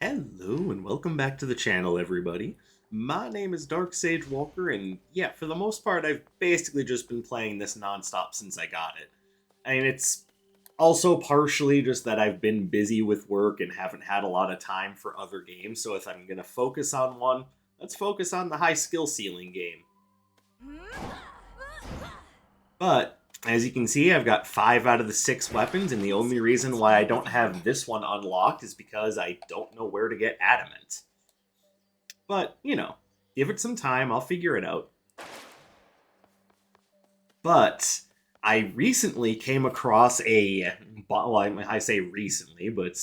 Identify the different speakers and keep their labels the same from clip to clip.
Speaker 1: Hello and welcome back to the channel, everybody. My name is Dark Sage Walker, and yeah, for the most part, I've basically just been playing this nonstop since I got it. I mean, it's also partially just that I've been busy with work and haven't had a lot of time for other games, so if I'm gonna focus on one, let's focus on the high skill ceiling game. But, as you can see, I've got 5 out of the 6 weapons, and the only reason why I don't have this one unlocked is because I don't know where to get adamant. But, give it some time, I'll figure it out. But, I recently came across well, I say recently, but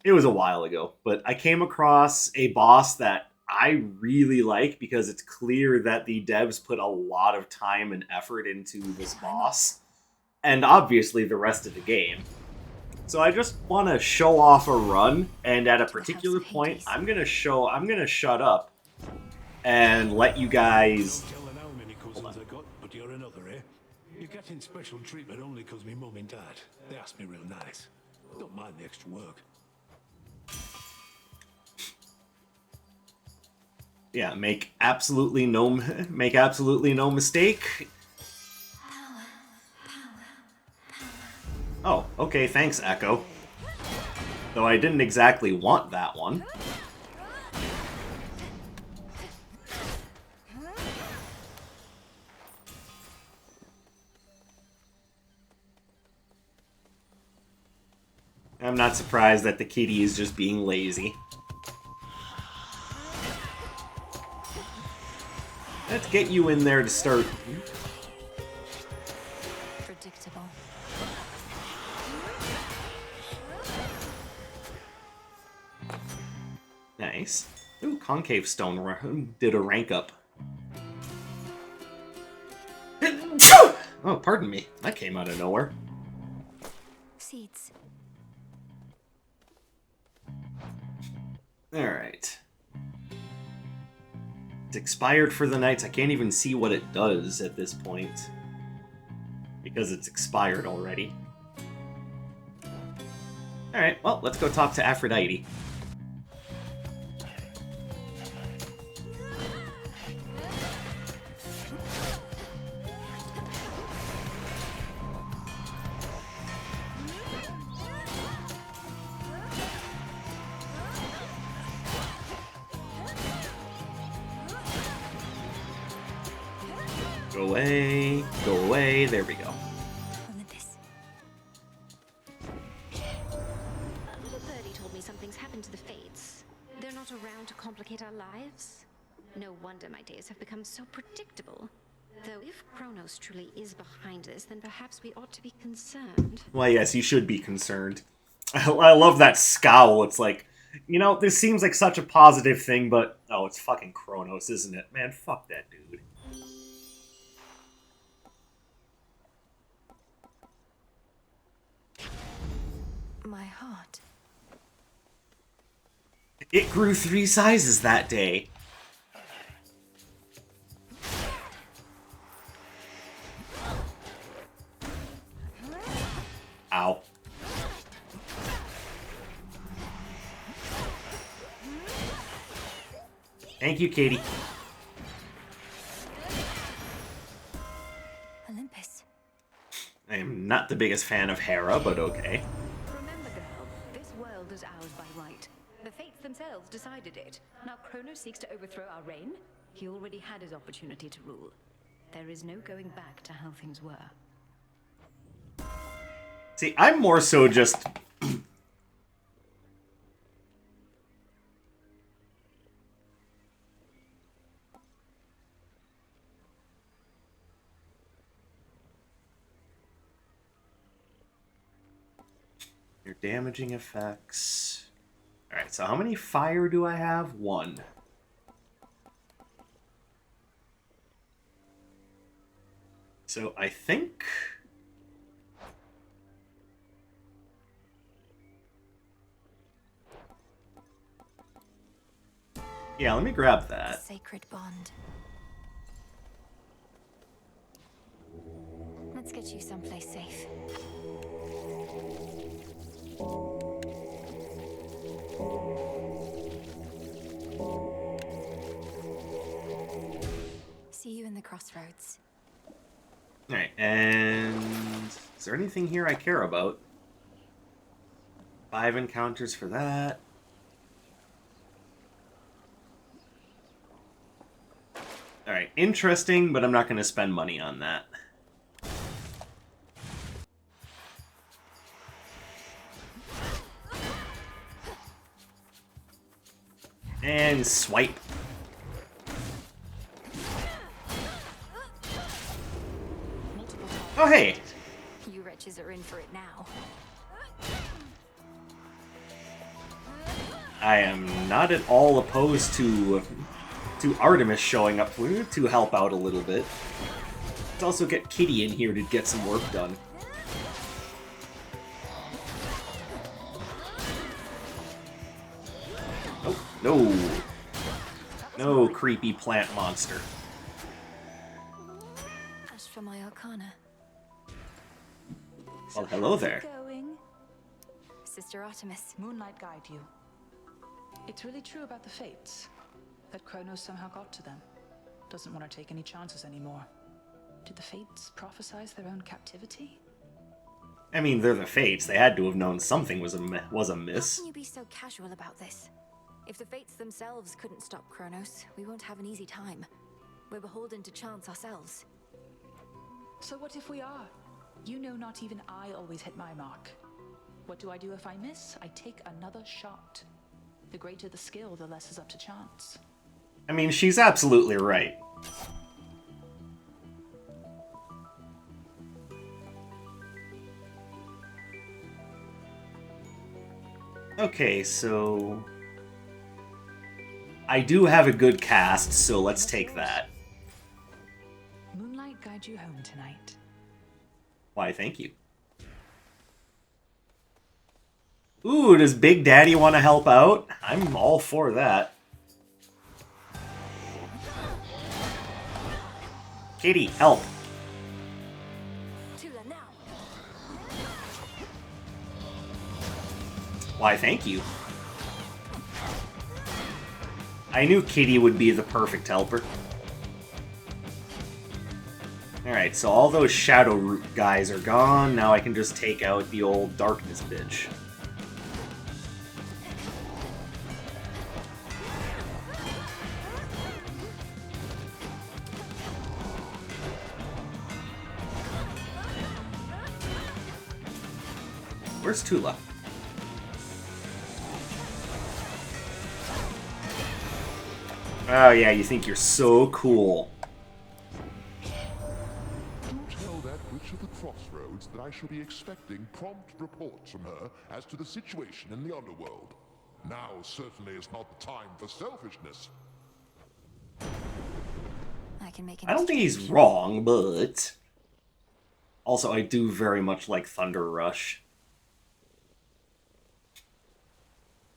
Speaker 1: it was a while ago. But I came across a boss that I really like because it's clear that the devs put a lot of time and effort into this boss. And obviously the rest of the game. So I just want to show off a run, and at a particular point, I'm gonna shut up and let you guys.
Speaker 2: Don't tell how many cousins I got, but you're another, eh? You're getting special treatment only because me mum and dad. They asked me real nice. Don't mind the extra work.
Speaker 1: Yeah, make absolutely no mistake. Oh, okay, thanks, Echo. Though I didn't exactly want that one. I'm not surprised that the kitty is just being lazy. Let's get you in there to start.
Speaker 3: Predictable.
Speaker 1: Nice. Ooh, Concave Stone did a rank up. Oh, pardon me. That came out of nowhere.
Speaker 3: Seeds.
Speaker 1: Alright. It's expired for the nights. I can't even see what it does at this point. Because it's expired already. Alright, well, let's go talk to Aphrodite. Go away, there we go.
Speaker 3: Olympus. A little birdie told me something's happened to the Fates. They're not around to complicate our lives. No wonder my days have become so predictable. Though if Kronos truly is behind this, then perhaps we ought to be concerned.
Speaker 1: Well, yes, you should be concerned. I love that scowl. It's like, this seems like such a positive thing, but... Oh, it's fucking Kronos, isn't it? Man, fuck that dude.
Speaker 3: My heart.
Speaker 1: It grew 3 sizes that day. Ow. Thank you, Katie.
Speaker 3: Olympus.
Speaker 1: I am not the biggest fan of Hera, but okay.
Speaker 4: Remember, girl, this world is ours by right. The Fates themselves decided it. Now Kronos seeks to overthrow our reign. He already had his opportunity to rule. There is no going back to how things were.
Speaker 1: See, I'm more so just... Your damaging effects... Alright, so how many fire do I have? 1. So I think... Yeah, let me grab that.
Speaker 3: Sacred bond. Let's get you someplace safe.
Speaker 4: crossroads.
Speaker 1: Alright, and is there anything here I care about? 5 encounters for that. Alright, interesting, but I'm not going to spend money on that. And swipe. Oh, hey!
Speaker 4: You wretches are in for it now.
Speaker 1: I am not at all opposed to Artemis showing up to help out a little bit. Let's also get Kitty in here to get some work done. Oh, no. No creepy plant monster.
Speaker 4: As for my arcana.
Speaker 1: Well, hello there.
Speaker 4: Going. Sister Artemis.
Speaker 5: Moonlight guide you. It's really true about the Fates, that Kronos somehow got to them. Doesn't want to take any chances anymore. Did the Fates prophesize their own captivity?
Speaker 1: I mean, they're the Fates. They had to have known something was amiss.
Speaker 4: How can you be so casual about this? If the Fates themselves couldn't stop Kronos, we won't have an easy time. We're beholden to chance ourselves.
Speaker 5: So what if we are? You know not even I always hit my mark. What do I do if I miss? I take another shot. The greater the skill, the less is up to chance.
Speaker 1: I mean, she's absolutely right. Okay, so I do have a good cast, so let's take that.
Speaker 5: Moonlight guide you home tonight.
Speaker 1: Why, thank you. Ooh, does Big Daddy want to help out? I'm all for that. Kitty, help.
Speaker 4: Tula now.
Speaker 1: Why, thank you. I knew Kitty would be the perfect helper. Alright, so all those Shadow Root guys are gone. Now I can just take out the old Darkness bitch. Where's Tula? Oh yeah, you think you're so cool.
Speaker 6: Tell that witch of the crossroads that I shall be expecting prompt reports from her as to the situation in the underworld. Now certainly is not the time for selfishness.
Speaker 4: I can make
Speaker 1: I don't think he's wrong, but also I do very much like Thunder Rush.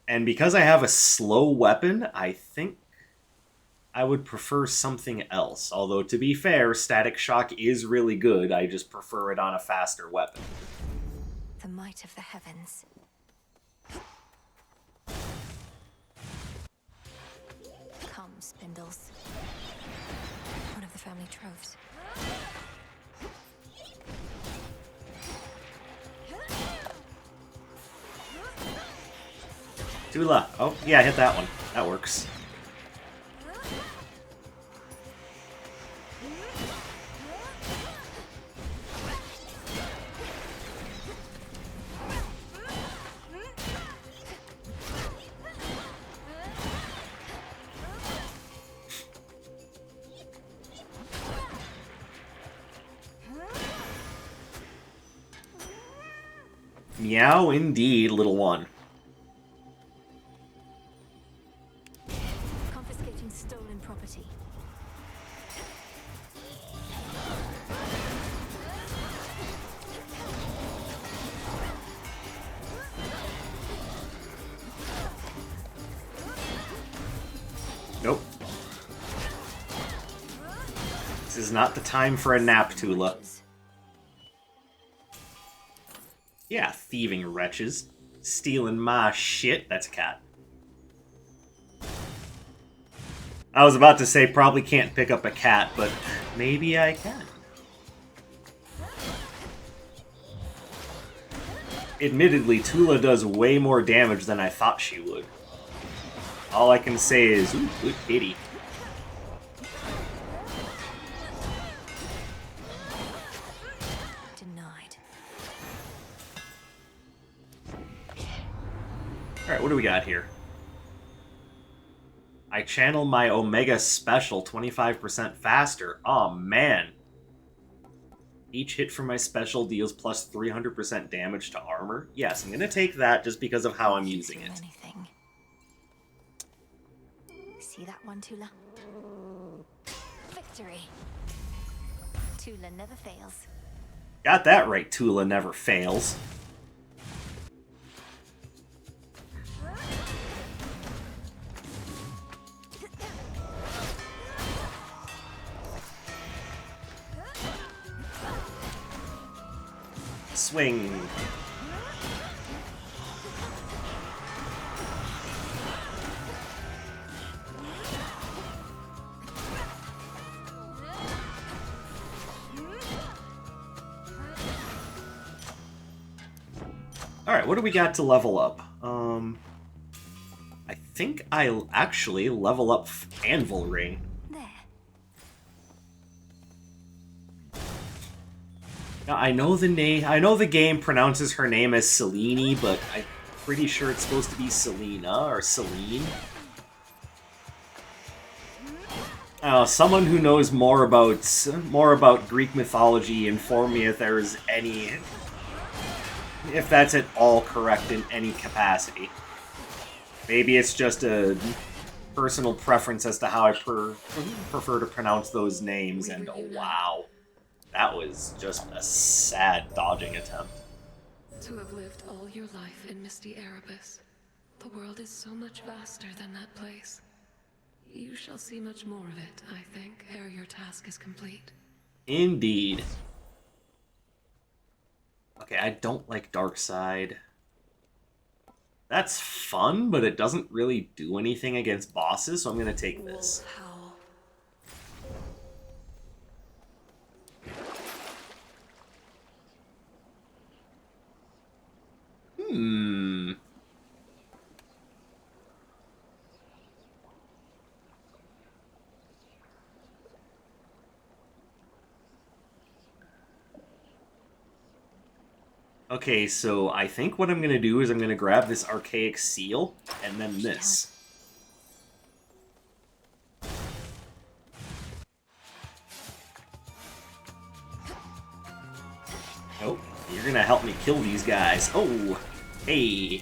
Speaker 1: And because I have a slow weapon, I think I would prefer something else. Although, to be fair, Static Shock is really good. I just prefer it on a faster weapon.
Speaker 4: The might of the heavens. Come, Spindles. One of the family troves.
Speaker 1: Tula. Oh, yeah, hit that one. That works. Meow indeed, little one.
Speaker 4: Confiscating stolen property.
Speaker 1: Nope. This is not the time for a nap, Tula. Yeah, thieving wretches. Stealing my shit. That's a cat. I was about to say probably can't pick up a cat, but maybe I can. Admittedly, Tula does way more damage than I thought she would. All I can say is, ooh, good kitty.
Speaker 4: Denied.
Speaker 1: Alright, what do we got here? I channel my Omega Special 25% faster. Oh man. Each hit from my special deals plus 300% damage to armor. Yes, I'm going to take that just because of how I'm using it.
Speaker 4: Anything. See that one, Tula? Victory. Tula never fails.
Speaker 1: Got that right, Tula never fails. Swing. Alright, what do we got to level up? I think I'll actually level up Anvil Ring.
Speaker 4: There.
Speaker 1: Now, I know the name. I know the game pronounces her name as Selene, but I'm pretty sure it's supposed to be Selena or Celine. Someone who knows more about Greek mythology, inform me if there's any, if that's at all correct in any capacity. Maybe it's just a personal preference as to how I prefer to pronounce those names. And wow. That was just a sad dodging attempt.
Speaker 7: To have lived all your life in Misty Erebus, the world is so much vaster than that place. You shall see much more of it, I think, ere your task is complete.
Speaker 1: Indeed. Okay, I don't like Darkside. That's fun, but it doesn't really do anything against bosses, so I'm gonna take this.
Speaker 7: Wolf howl.
Speaker 1: Okay, so I think what I'm going to do is I'm going to grab this Archaic Seal, and then this. Oh, you're going to help me kill these guys. Oh, hey.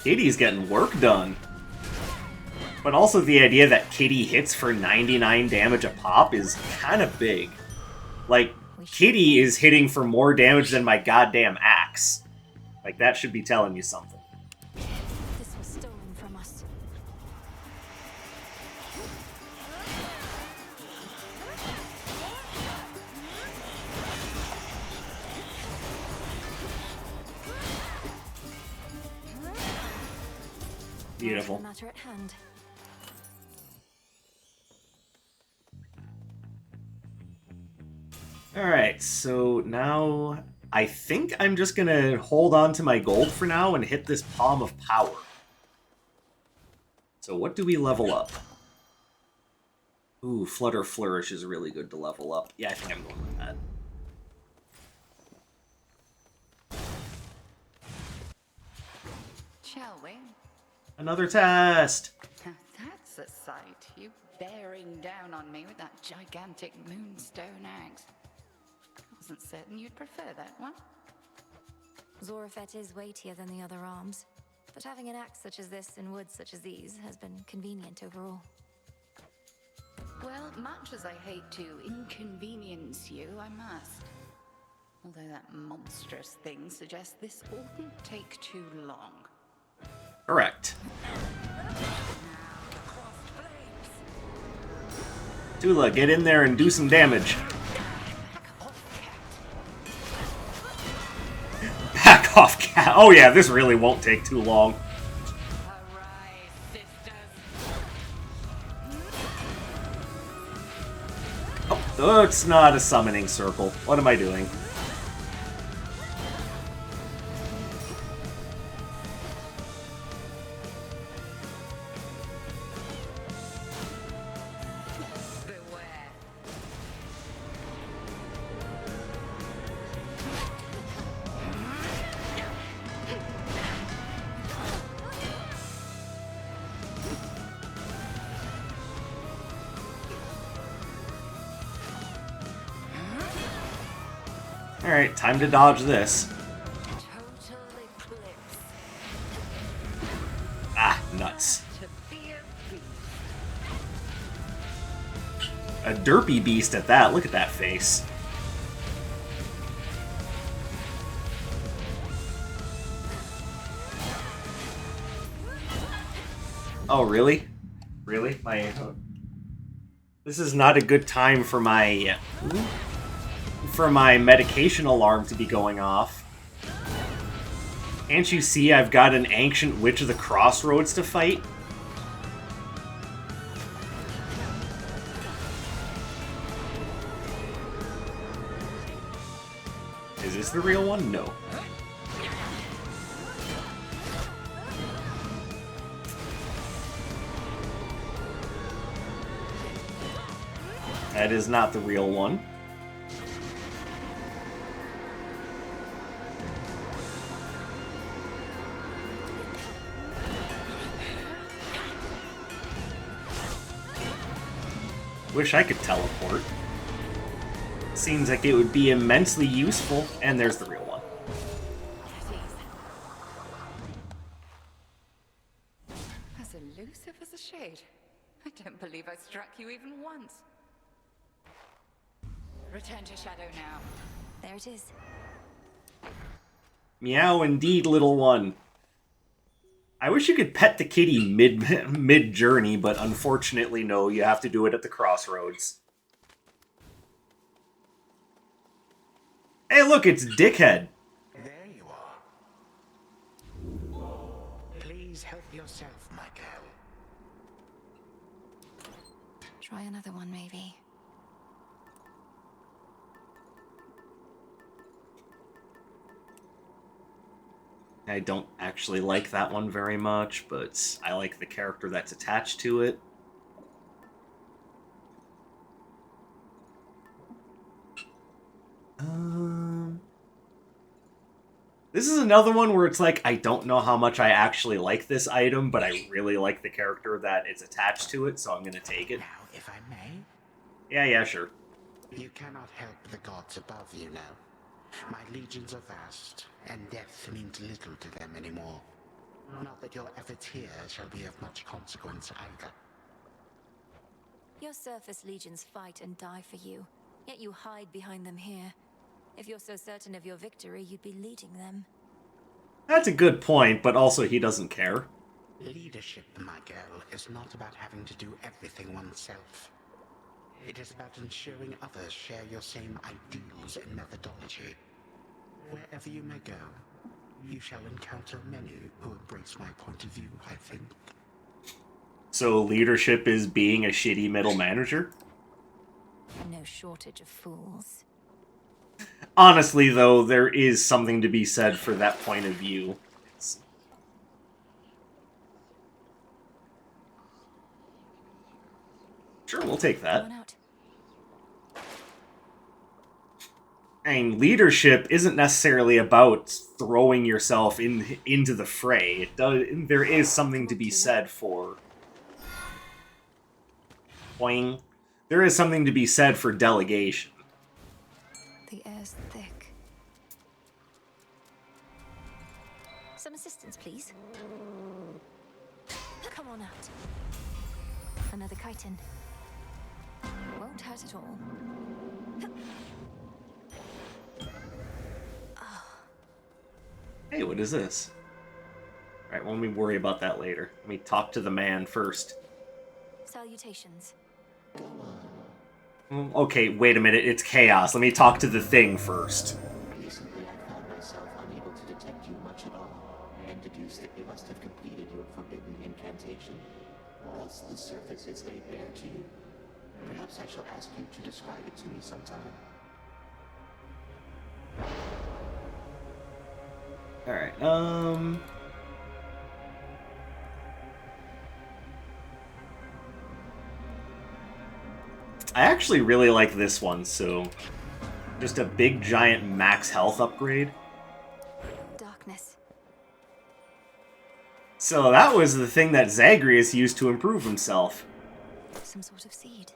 Speaker 1: Kitty's getting work done. But also the idea that Kitty hits for 99 damage a pop is kind of big. Like, Kitty is hitting for more damage than my goddamn axe. Like, that should be telling you something.
Speaker 4: This was stolen from us.
Speaker 1: Beautiful.
Speaker 4: The matter at hand.
Speaker 1: Alright, so now I think I'm just gonna hold on to my gold for now and hit this Palm of Power. So what do we level up? Ooh, Flutter Flourish is really good to level up. Yeah, I think I'm going with that.
Speaker 8: Shall we?
Speaker 1: Another test!
Speaker 8: That's a sight. You bearing down on me with that gigantic moonstone axe. Wasn't certain you'd prefer that one.
Speaker 4: Zorafet is weightier than the other arms, but having an axe such as this in woods such as these has been convenient overall.
Speaker 8: Well, much as I hate to inconvenience you, I must. Although that monstrous thing suggests this oughtn't take too long.
Speaker 1: Correct. Tula, get in there and do some damage. Oh yeah, this really won't take too long.
Speaker 8: Arise, sisters.
Speaker 1: Oh, it's not a summoning circle. What am I doing?
Speaker 8: Beware.
Speaker 1: Alright, time to dodge this.
Speaker 8: Total eclipse.
Speaker 1: Ah, nuts.
Speaker 8: To be a beast.
Speaker 1: A derpy beast at that. Look at that face. Oh, really? Really? This is not a good time for my medication alarm to be going off. Can't you see I've got an ancient witch of the crossroads to fight? Is this the real one? No. That is not the real one. Wish I could teleport. Seems like it would be immensely useful. And there's the real one.
Speaker 8: As elusive as a shade. I don't believe I struck you even once. Return to shadow now.
Speaker 4: There it is.
Speaker 1: Meow indeed, little one. I wish you could pet the kitty mid journey, but unfortunately no, you have to do it at the crossroads. Hey look, it's Dickhead.
Speaker 9: There you are. Please help yourself, my girl.
Speaker 3: Try another one, maybe.
Speaker 1: I don't actually like that one very much, but I like the character that's attached to it. This is another one where it's like, I don't know how much I actually like this item, but I really like the character that is attached to it, so I'm gonna take it.
Speaker 9: Now, if I may,
Speaker 1: Yeah, sure.
Speaker 9: you cannot help the gods above you now. My legions are vast, and death means little to them anymore. Not that your efforts here shall be of much consequence either.
Speaker 4: Your surface legions fight and die for you, yet you hide behind them here. If you're so certain of your victory, you'd be leading them.
Speaker 1: That's a good point, but also he doesn't care.
Speaker 9: Leadership, my girl, is not about having to do everything oneself. It is about ensuring others share your same ideals and methodology. Wherever you may go, you shall encounter many who embrace my point of view, I think.
Speaker 1: So leadership is being a shitty middle manager?
Speaker 4: No shortage of fools.
Speaker 1: Honestly, though, there is something to be said for that point of view. Sure, we'll take that.
Speaker 4: Come on out.
Speaker 1: I mean, leadership isn't necessarily about throwing yourself into the fray. There is something to be said for... Boing. There is something to be said for delegation.
Speaker 4: The air's thick. Some assistance, please. Come on out. Another chitin. Won't hurt at all.
Speaker 1: Hey, what is this? Alright, well, let me worry about that later. Let me talk to the man first.
Speaker 4: Salutations.
Speaker 1: Okay, wait a minute, it's chaos. Let me talk to the thing first.
Speaker 10: Recently, I found myself unable to detect you much at all.
Speaker 9: the surfaces they bear to you. Perhaps I shall ask you to describe it to me sometime.
Speaker 1: Alright, I actually really like this one, so just a big giant max health upgrade.
Speaker 3: Darkness.
Speaker 1: So that was the thing that Zagreus used to improve himself.
Speaker 3: Some sort of seed.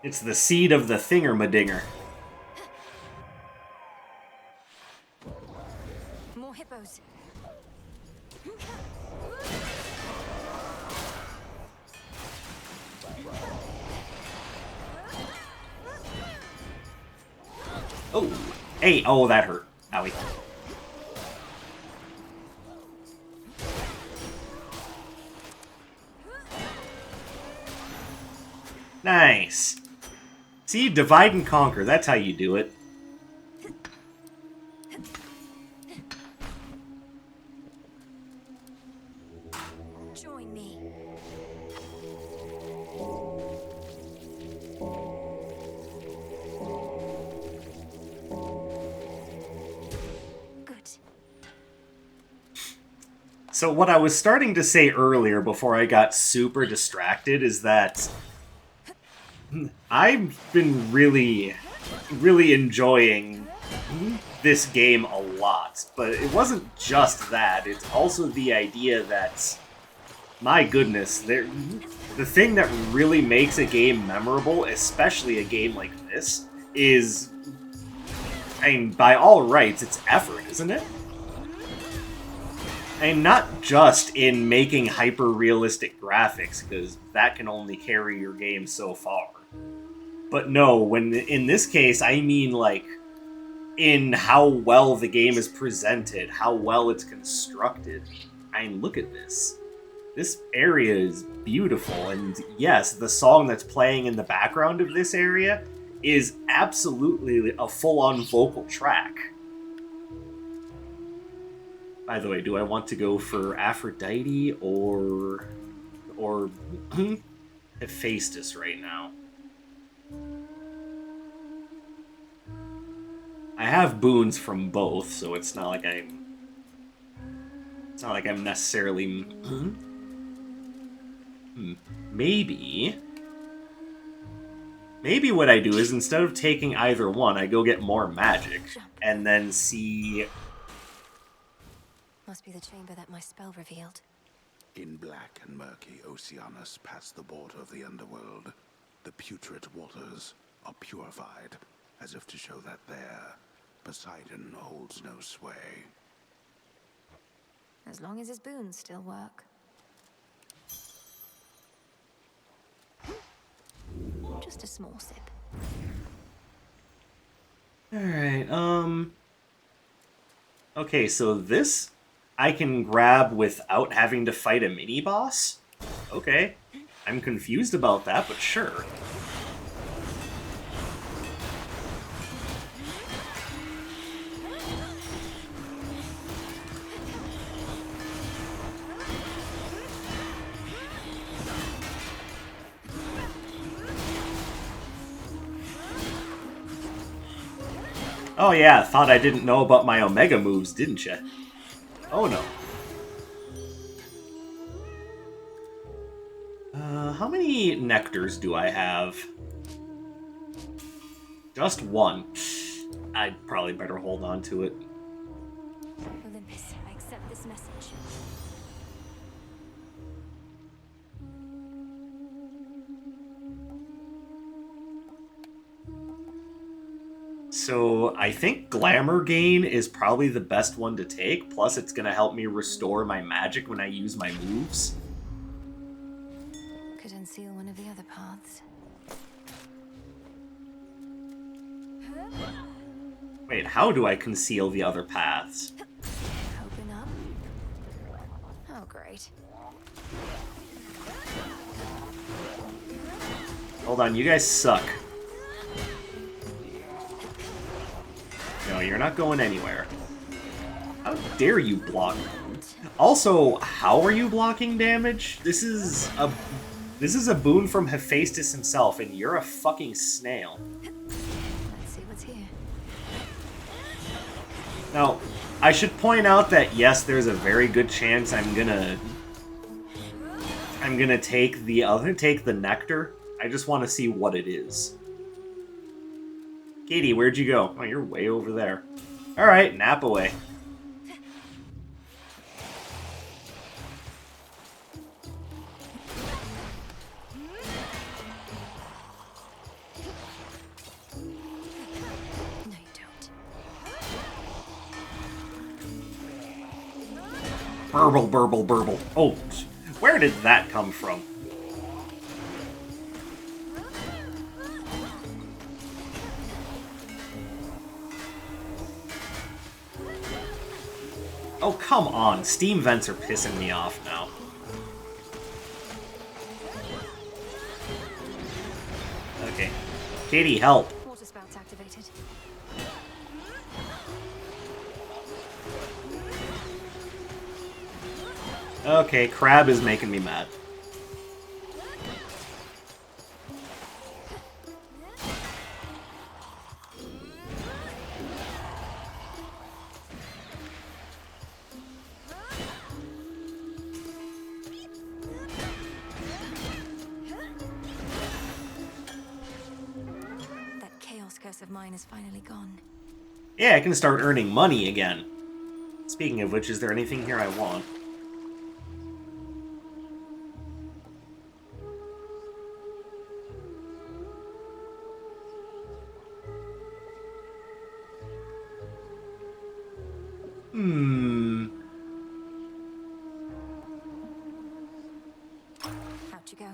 Speaker 1: It's the seed of the thingamadinger.
Speaker 3: More hippos.
Speaker 1: Oh, hey, oh, that hurt. Owie. Nice. See, divide and conquer. That's how you do it.
Speaker 3: Join me. Good.
Speaker 1: So what I was starting to say earlier before I got super distracted is that I've been really enjoying this game a lot, but it wasn't just that. It's also the idea that, my goodness, the thing that really makes a game memorable, especially a game like this, is, I mean, by all rights, it's effort, isn't it? And not just in making hyper-realistic graphics, because that can only carry your game so far. But no, when in this case, I mean, like, in how well the game is presented, how well it's constructed. I mean, look at this. This area is beautiful, and yes, the song that's playing in the background of this area is absolutely a full-on vocal track. By the way, do I want to go for Aphrodite or Hephaestus right now? I have boons from both, so it's not like I'm necessarily maybe what I do is instead of taking either one, I go get more magic and then see.
Speaker 3: Must be the chamber that my spell revealed.
Speaker 10: In black and murky Oceanus past the border of the underworld, the putrid waters are purified, as if to show that there, Poseidon holds no sway.
Speaker 3: As long as his boons still work. Just a small sip.
Speaker 1: Alright, okay, so this I can grab without having to fight a mini-boss? Okay. I'm confused about that, but sure. Oh yeah, thought I didn't know about my Omega moves, didn't ya? Oh no. How many nectars do I have? Just one. I'd probably better hold on to it.
Speaker 3: Olympus, I accept this message.
Speaker 1: So I think Glamour Gain is probably the best one to take, plus it's going to help me restore my magic when I use my moves.
Speaker 3: Could unseal one of the other paths.
Speaker 1: Wait, how do I conceal the other paths?
Speaker 3: Open up. Oh, great.
Speaker 1: Hold on, you guys suck. No, you're not going anywhere. How dare you block? Also, how are you blocking damage? This is a boon from Hephaestus himself, and you're a fucking snail.
Speaker 4: Let's see what's here.
Speaker 1: Now, I should point out that yes, there's a very good chance I'm gonna take the nectar. I just want to see what it is. Katie, where'd you go? Oh, you're way over there. All right, nap away.
Speaker 4: No, you don't.
Speaker 1: Burble, burble, burble. Oh, where did that come from? Oh, come on. Steam vents are pissing me off now. Okay. Katie, help.
Speaker 4: Water spout's activated.
Speaker 1: Okay, crab is making me mad.
Speaker 4: That chaos curse of mine is finally gone.
Speaker 1: Yeah, I can start earning money again. Speaking of which, is there anything here I want?
Speaker 4: Out you go.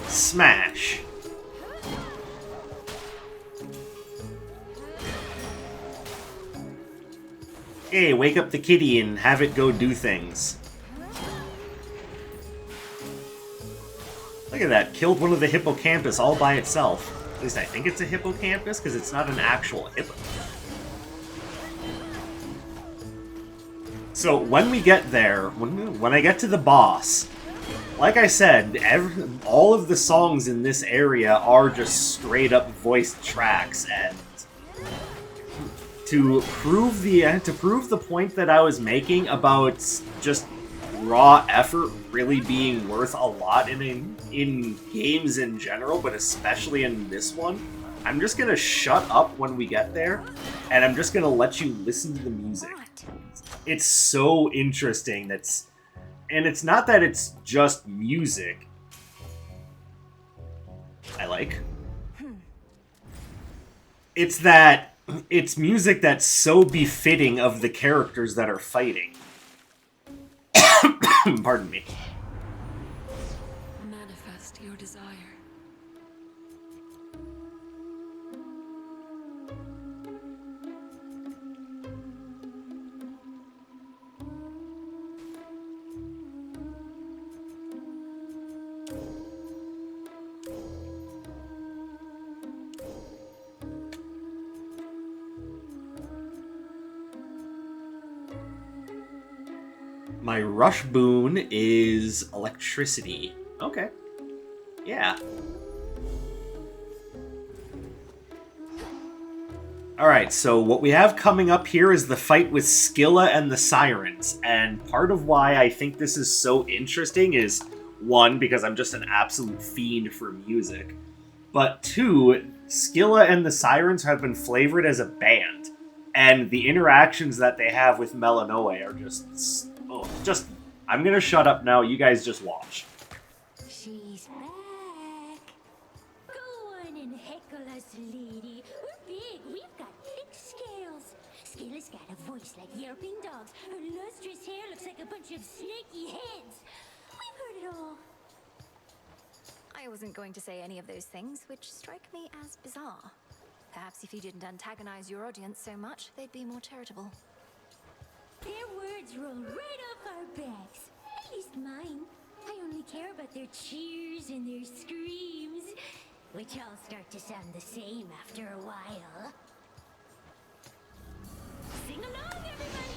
Speaker 1: Smash. Hey, wake up the kitty and have it go do things. Look at that, killed one of the hippocampus all by itself. At least I think it's a hippocampus, because it's not an actual hippo. So when we get there, when I get to the boss, like I said, all of the songs in this area are just straight up voiced tracks, and to prove the point that I was making about just raw effort really being worth a lot in games in general, but especially in this one, I'm just gonna shut up when we get there, and I'm just gonna let you listen to the music. It's so interesting. And it's not that it's just music. I like. It's that it's music that's so befitting of the characters that are fighting. Pardon me.
Speaker 7: Manifest your desire.
Speaker 1: My rush boon is electricity. Okay. Yeah. Alright, so what we have coming up here is the fight with Scylla and the Sirens. And part of why I think this is so interesting is, one, because I'm just an absolute fiend for music. But two, Scylla and the Sirens have been flavored as a band. And the interactions that they have with Melanoe are just... Oh, just... I'm gonna shut up now, you guys just watch.
Speaker 11: She's back. Go on and heckle us, lady. We're big. We've got thick scales. Scylla's got a voice like yelping dogs. Her lustrous hair looks like a bunch of snaky heads. We've heard it all.
Speaker 4: I wasn't going to say any of those things, which strike me as bizarre. Perhaps if you didn't antagonize your audience so much, they'd be more charitable.
Speaker 11: Their words roll right off our backs. At least mine. I only only care about their cheers and their screams, which all start to sound the same after a while. Sing along, everybody!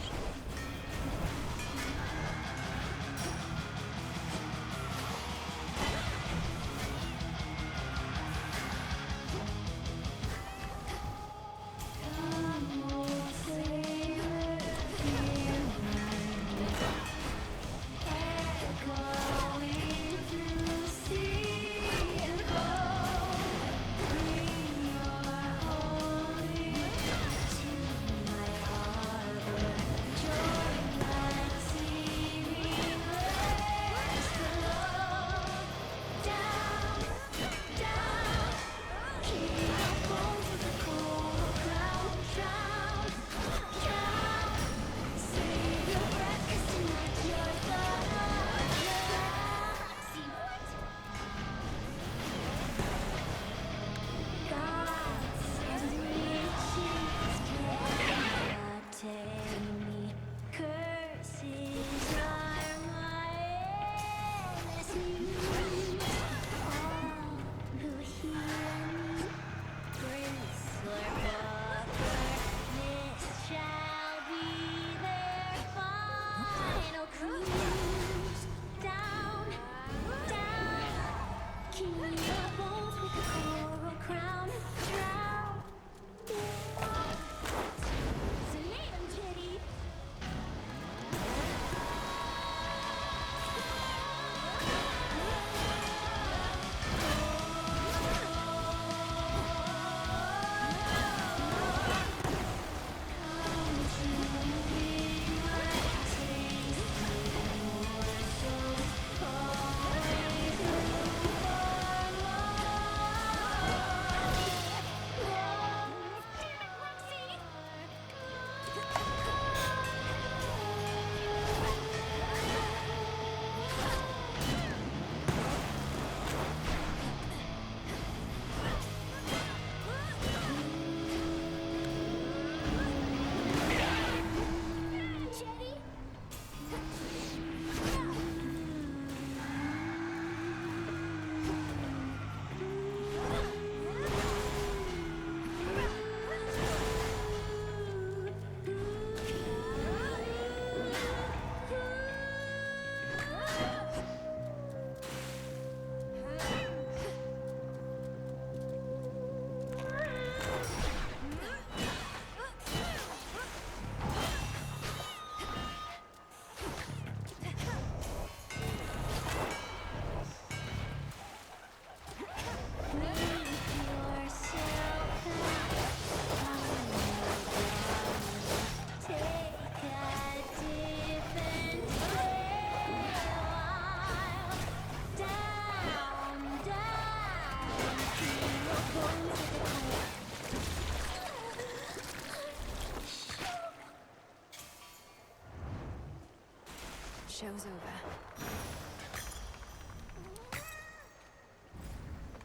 Speaker 4: Show's over.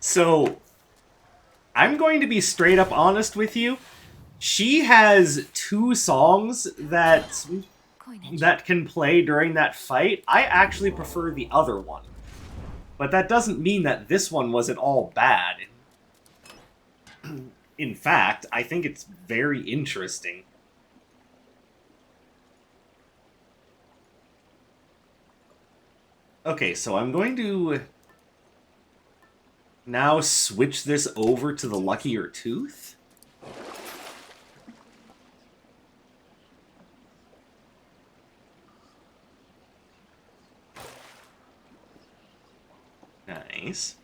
Speaker 1: So, I'm going to be straight up honest with you. She has 2 songs that can play during that fight. I actually prefer the other one. But that doesn't mean that this one was at all bad. In fact, I think it's very interesting. Okay, so I'm going to now switch this over to the Luckier Tooth. Nice.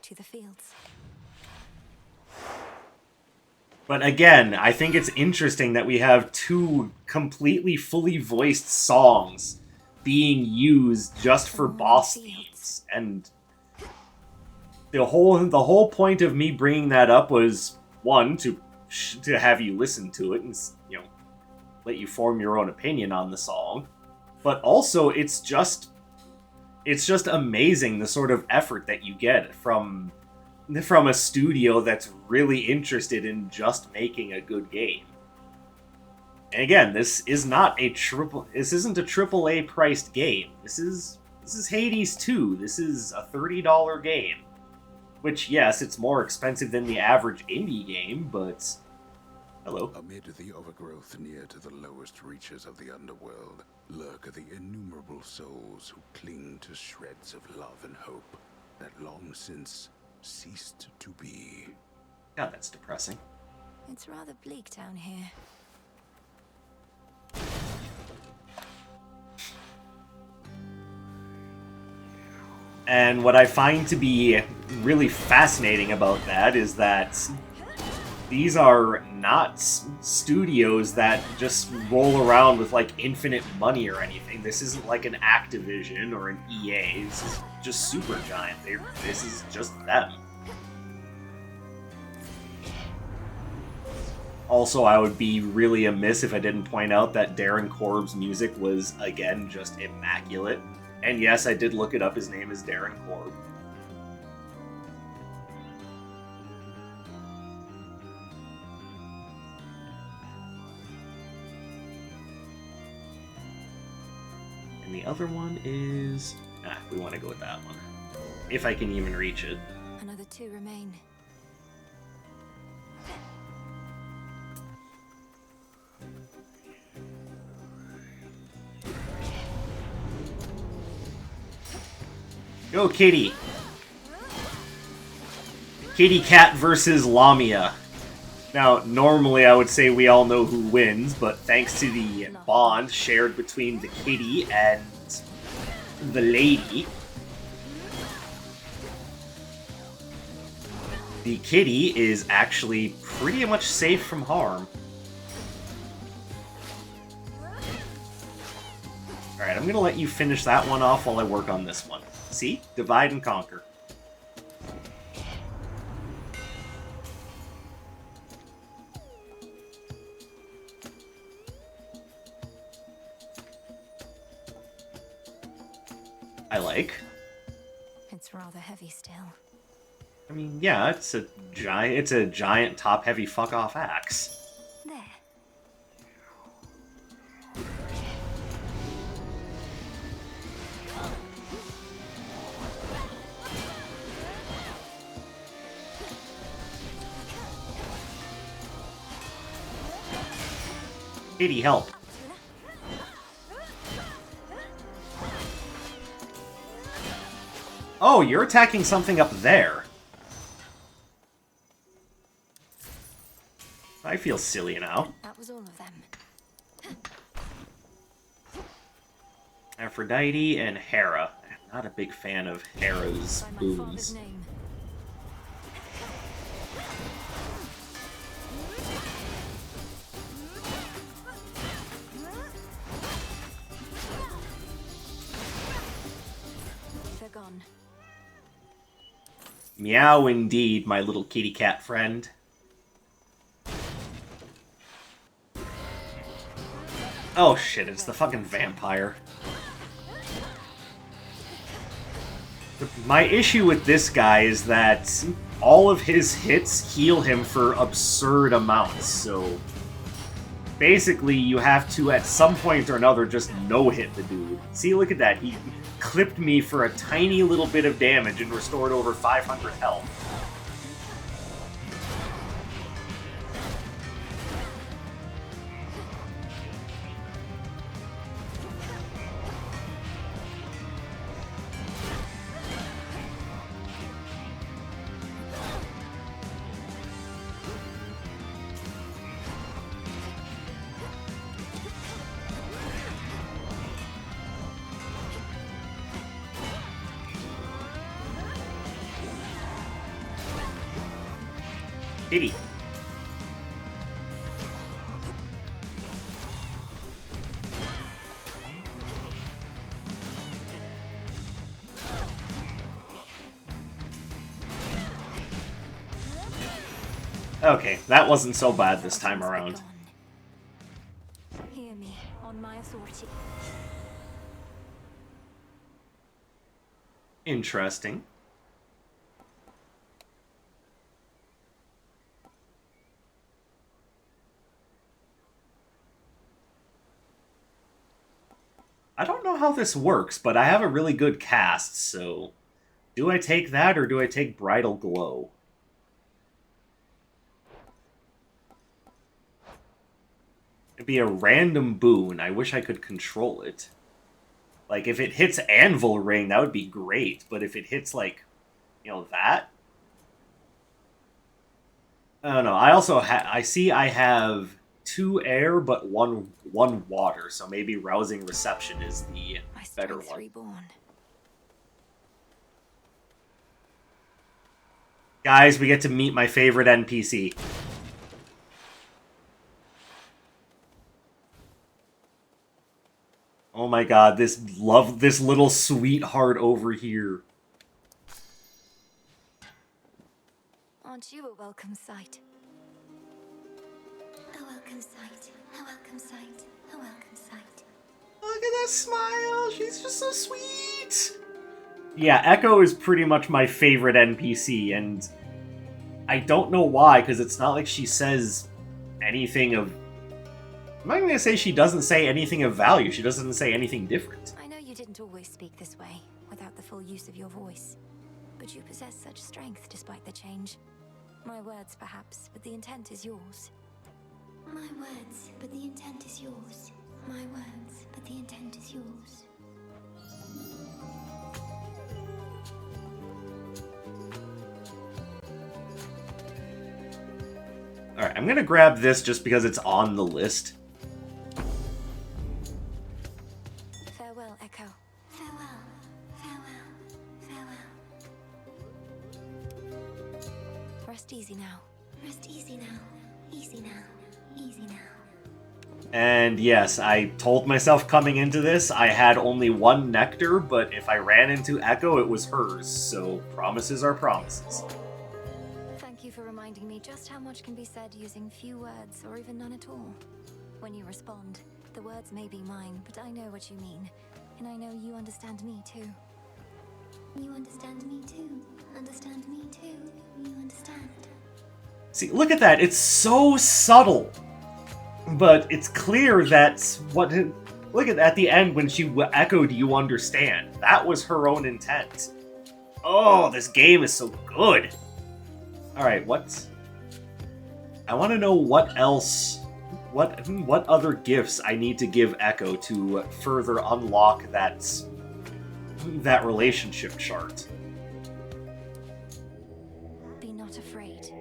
Speaker 4: To the fields.
Speaker 1: But again, I think it's interesting that we have 2 completely fully voiced songs being used just for boss themes. And the whole point of me bringing that up was, one, to have you listen to it and, you know, let you form your own opinion on the song. But also, it's just amazing the sort of effort that you get from a studio that's really interested in just making a good game. And again, this isn't a triple A priced game. This is Hades 2. This is a $30 game. Which, yes, it's more expensive than the average indie game, but... Hello.
Speaker 10: Amid the overgrowth near to the lowest reaches of the underworld, lurk the innumerable souls who cling to shreds of love and hope that long since ceased to be.
Speaker 1: God, that's depressing.
Speaker 4: It's rather bleak down here.
Speaker 1: And what I find to be really fascinating about that is that these are not studios that just roll around with, like, infinite money or anything. This isn't like an Activision or an EA. This is just Supergiant. This is just them. Also, I would be really amiss if I didn't point out that Darren Korb's music was, again, just immaculate. And yes, I did look it up. His name is Darren Korb. And the other one is... we want to go with that one. If I can even reach it.
Speaker 4: Another 2 remain.
Speaker 1: Go, Kitty! Kitty Cat versus Lamia. Now, normally I would say we all know who wins, but thanks to the bond shared between the kitty and the lady, the kitty is actually pretty much safe from harm. Alright, I'm gonna let you finish that one off while I work on this one. See? Divide and conquer. I like.
Speaker 4: It's rather heavy still.
Speaker 1: I mean, yeah, it's a giant top-heavy fuck-off axe.
Speaker 4: There.
Speaker 1: Kitty, help. Oh, you're attacking something up there. I feel silly now.
Speaker 4: That was all of them.
Speaker 1: Aphrodite and Hera. I'm not a big fan of Hera's
Speaker 4: By my
Speaker 1: booms.
Speaker 4: father's name. They're gone.
Speaker 1: Meow indeed, my little kitty cat friend. Oh shit, it's the fucking vampire. My issue with this guy is that all of his hits heal him for absurd amounts, so... Basically, you have to, at some point or another, just no-hit the dude. See, look at that. He clipped me for a tiny little bit of damage and restored over 500 health. Kitty. Okay, that wasn't so bad this time around.
Speaker 4: Hear me, on my authority.
Speaker 1: Interesting. I don't know how this works, but I have a really good cast, so... Do I take that, or do I take Bridal Glow? It'd be a random boon. I wish I could control it. Like, if it hits Anvil Ring, that would be great, but if it hits, like, you know, that? I don't know. I also I see I have 2 air, but one water, so maybe Rousing Reception is the better one.
Speaker 4: Reborn.
Speaker 1: Guys, we get to meet my favorite NPC. Oh my god, this little sweetheart over here.
Speaker 4: Aren't you a welcome sight?
Speaker 11: A welcome sight. A welcome sight. A welcome sight.
Speaker 1: Look at that smile. She's just so sweet. Yeah, Echo is pretty much my favorite NPC, and I don't know why, because it's not like she says anything of... I'm not going to say she doesn't say anything of value. She doesn't say anything different.
Speaker 4: I know you didn't always speak this way, without the full use of your voice. But you possess such strength despite the change. My words, perhaps, but the intent is yours.
Speaker 11: My words, but the intent is yours. My words, but the intent is yours.
Speaker 1: Alright, I'm going to grab this just because it's on the list.
Speaker 4: Farewell, Echo.
Speaker 11: Farewell. Farewell. Farewell.
Speaker 4: Rest easy now.
Speaker 11: Rest easy now. Easy now. Easy now.
Speaker 1: And yes, I told myself coming into this I had only 1 nectar, but if I ran into Echo, it was hers, so promises are promises.
Speaker 4: Thank you for reminding me just how much can be said using few words, or even none at all. When you respond, the words may be mine, but I know what you mean. And I know you understand me too.
Speaker 11: You understand me too. Understand me too. You understand.
Speaker 1: See, look at that. It's so subtle. But it's clear that's what... Look at the end when she echoed, you understand. That was her own intent. Oh, this game is so good. Alright, what... I want to know what else... What other gifts I need to give Echo to further unlock that relationship chart.
Speaker 4: Be not afraid.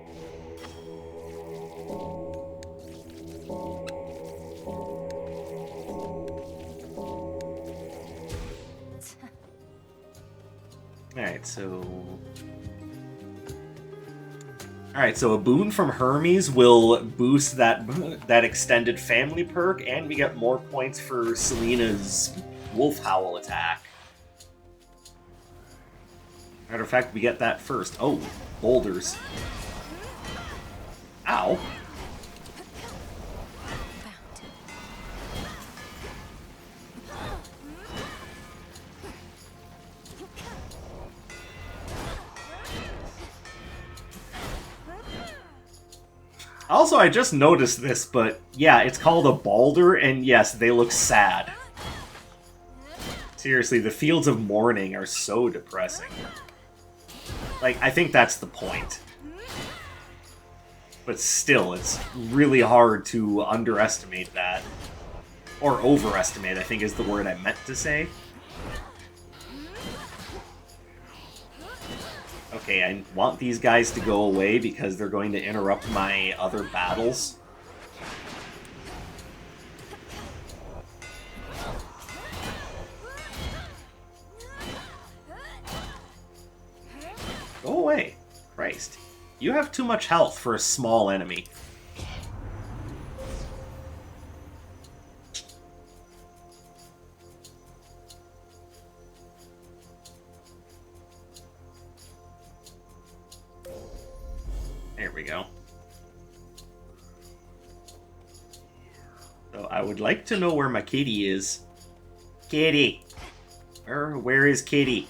Speaker 1: Alright, so a boon from Hermes will boost that extended family perk, and we get more points for Selina's Wolf Howl attack. Matter of fact, we get that first. Oh, boulders. Ow. Also, I just noticed this, but yeah, it's called a boulder, and yes, they look sad. Seriously, the Fields of Mourning are so depressing. Like, I think that's the point. But still, it's really hard to underestimate that. Or overestimate, I think is the word I meant to say. Okay, I want these guys to go away because they're going to interrupt my other battles. Go away. Christ. You have too much health for a small enemy. There we go. So I would like to know where my kitty is. Kitty! Where is Kitty?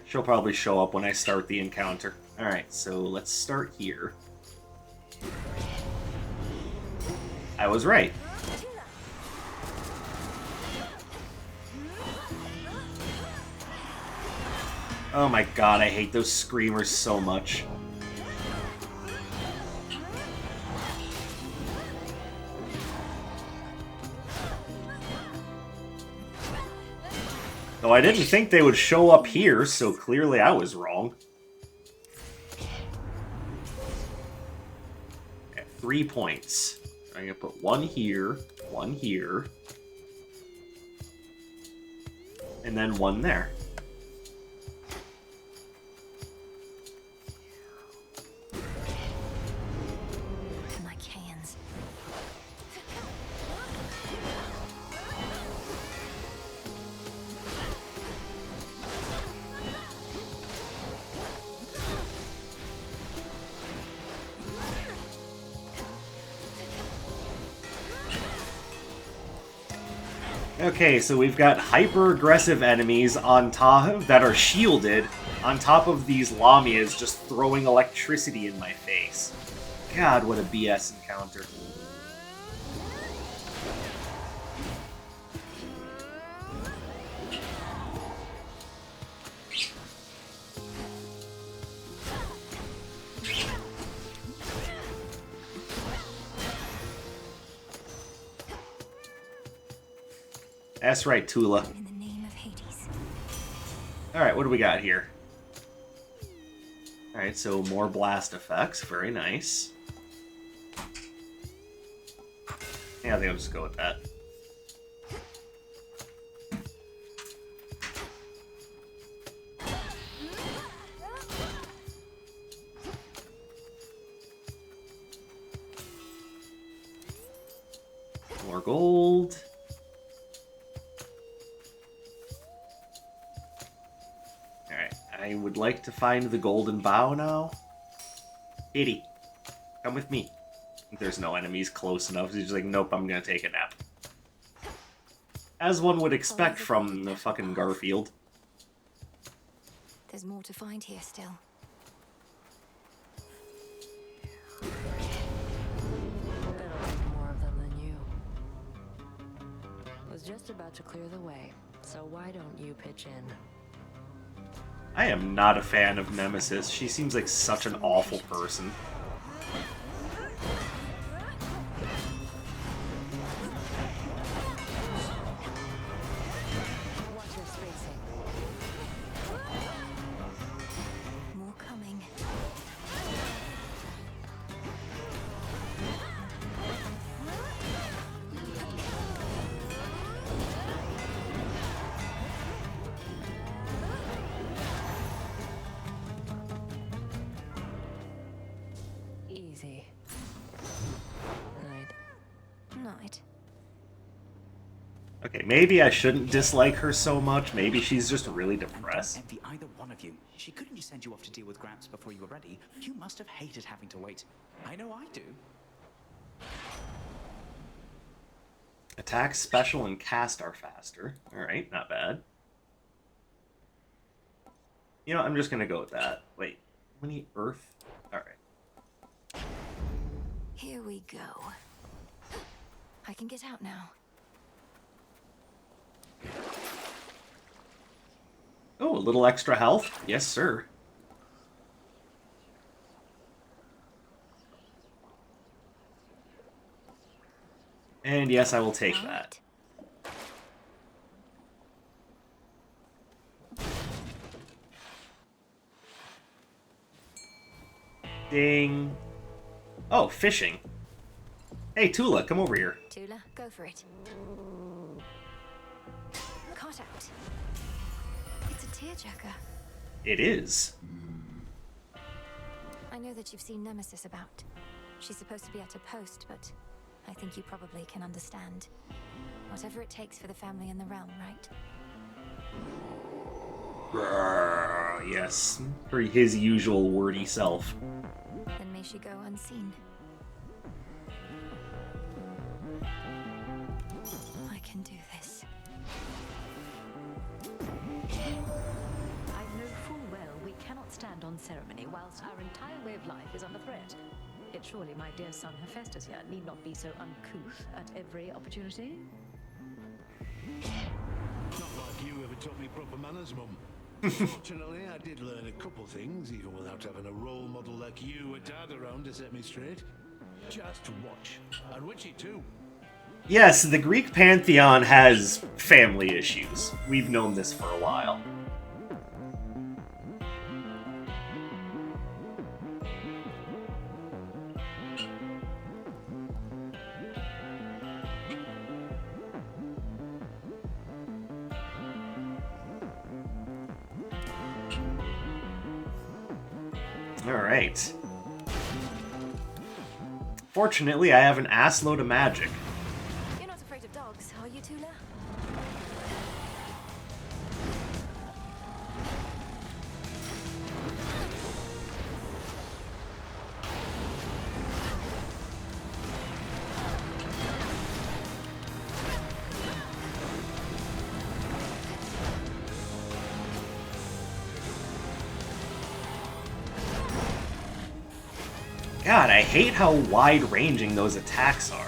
Speaker 1: She'll probably show up when I start the encounter. Alright, so let's start here. I was right. Oh my god, I hate those screamers so much. Though I didn't think they would show up here, so clearly I was wrong. Okay, 3 points. I'm gonna put one here, and then one there.
Speaker 4: My cans.
Speaker 1: Okay, so we've got hyper-aggressive enemies on top that are shielded, on top of these Lamias just throwing electricity in my face. God, what a BS encounter. That's right, Tula.
Speaker 11: In the name of Hades.
Speaker 1: Alright, what do we got here? Alright, so more blast effects. Very nice. Yeah, I think I'll just go with that. More gold. I would like to find the golden bow now. Katie, come with me. There's no enemies close enough. He's just like, nope, I'm gonna take a nap. As one would expect from the fucking Garfield.
Speaker 11: There's more to find here still.
Speaker 12: More of them than you. Was just about to clear the way, so why don't you pitch in?
Speaker 1: I am not a fan of Nemesis. She seems like such an awful person.
Speaker 11: Watch your spacing. More coming.
Speaker 12: Easy. Night.
Speaker 11: Night.
Speaker 1: Okay, maybe I shouldn't dislike her so much. Maybe she's just really depressed.
Speaker 13: Envy either one of you. She couldn't just send you off to deal with Gramps before you were ready. You must have hated having to wait. I know I do.
Speaker 1: Attack, special, and cast are faster. Alright, not bad. You know, I'm just gonna go with that. Wait, how many earth? Alright.
Speaker 11: Here we go. I can get out now.
Speaker 1: Oh, a little extra health? Yes, sir. And yes, I will take that. Ding. Oh, fishing. Hey, Tula, come over here.
Speaker 11: Tula, go for it. Caught out. It's a tearjerker.
Speaker 1: It is.
Speaker 11: I know that you've seen Nemesis about. She's supposed to be at her post, but I think you probably can understand. Whatever it takes for the family and the realm, right?
Speaker 1: Yes, for his usual wordy self.
Speaker 11: Then may she go unseen. I can do this.
Speaker 4: I know full well we cannot stand on ceremony whilst our entire way of life is under threat. Yet surely my dear son Hephaestus here need not be so uncouth at every opportunity.
Speaker 2: Not like you ever taught me proper manners, Mum. Fortunately, I did learn a couple things, even without having a role model like you or Dad around to set me straight. Just watch. And Witchy too.
Speaker 1: Yes, the Greek pantheon has family issues. We've known this for a while. Alright. Fortunately, I have an assload of magic.
Speaker 12: You're not afraid of dogs, are you, Tula?
Speaker 1: God, I hate how wide-ranging those attacks are.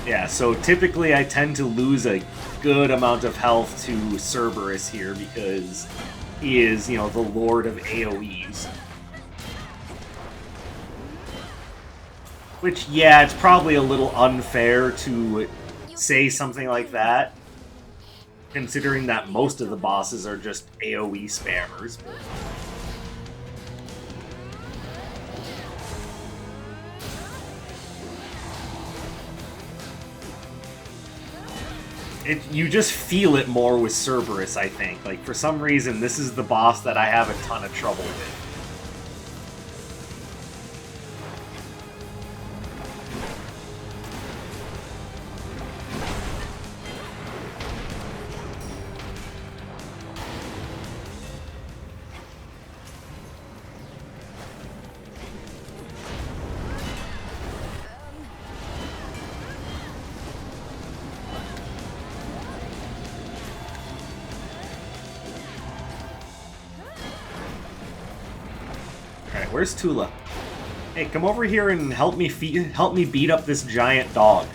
Speaker 1: Yeah, so typically I tend to lose a good amount of health to Cerberus here because he is, you know, the lord of AoEs. Which, yeah, it's probably a little unfair to say something like that, considering that most of the bosses are just AoE spammers. But... you just feel it more with Cerberus, I think. Like, for some reason, this is the boss that I have a ton of trouble with. Where's Tula? Hey, come over here and help me beat up this giant dog.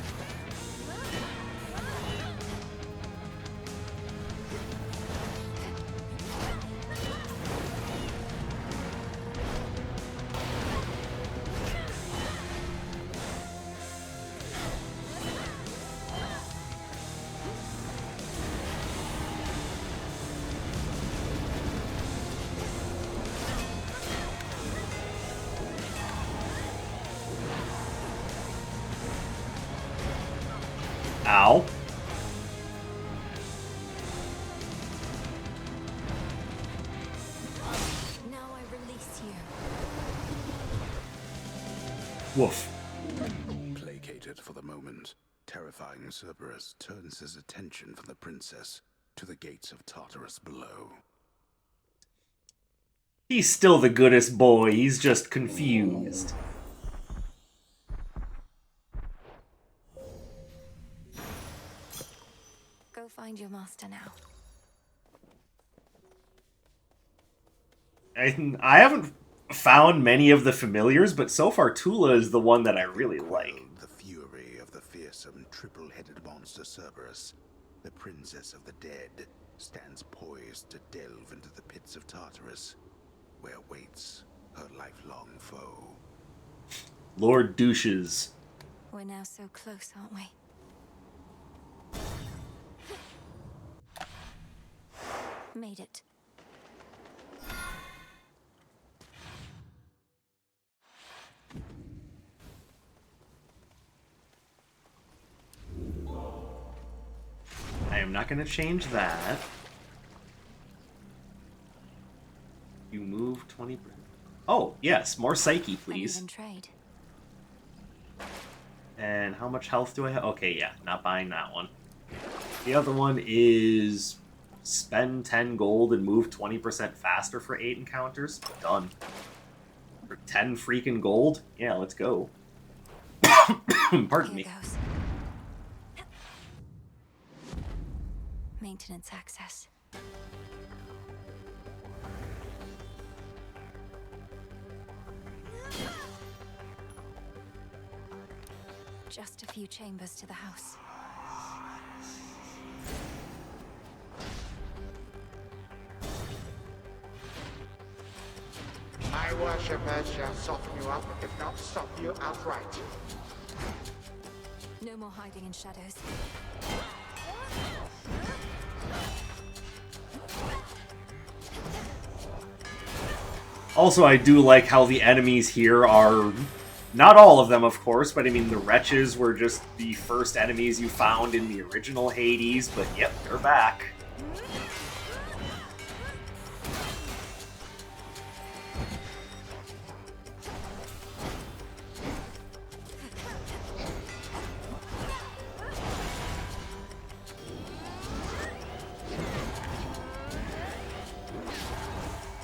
Speaker 1: Ow.
Speaker 12: Now I release you.
Speaker 1: Woof.
Speaker 10: Placated for the moment, terrifying Cerberus turns his attention from the princess to the gates of Tartarus below.
Speaker 1: He's still the goodest boy, he's just confused.
Speaker 12: Go find your master now.
Speaker 1: I haven't found many of the familiars, but so far Tula is the one that I really like.
Speaker 10: The fury of the fearsome triple-headed monster Cerberus, the princess of the dead, stands poised to delve into the pits of Tartarus, where waits her lifelong foe.
Speaker 1: Lord Douches.
Speaker 12: We're now so close, aren't we? Made it.
Speaker 1: I am not going to change that. You move 20%. Oh, yes, more Psyche, please.
Speaker 12: Trade.
Speaker 1: And how much health do I have? Okay, yeah, not buying that one. The other one is spend 10 gold and move 20% faster for 8 encounters. Done. For 10 freaking gold? Yeah, let's go. Pardon me.
Speaker 3: Goes. Maintenance access. Just a few chambers to the house.
Speaker 9: My worshippers shall soften you up, if not stop you outright.
Speaker 3: No more hiding in shadows.
Speaker 1: Also, I do like how the enemies here are... Not all of them, of course, but I mean, the wretches were just the first enemies you found in the original Hades, but yep, they're back.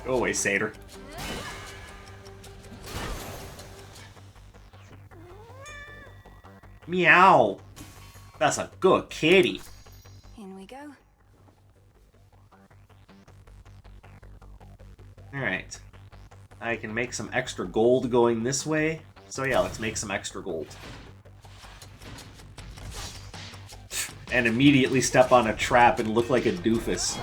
Speaker 1: Go away, Satyr. Meow. That's a good kitty.
Speaker 3: In we go.
Speaker 1: Alright. I can make some extra gold going this way. So yeah, let's make some extra gold. And immediately step on a trap and look like a doofus.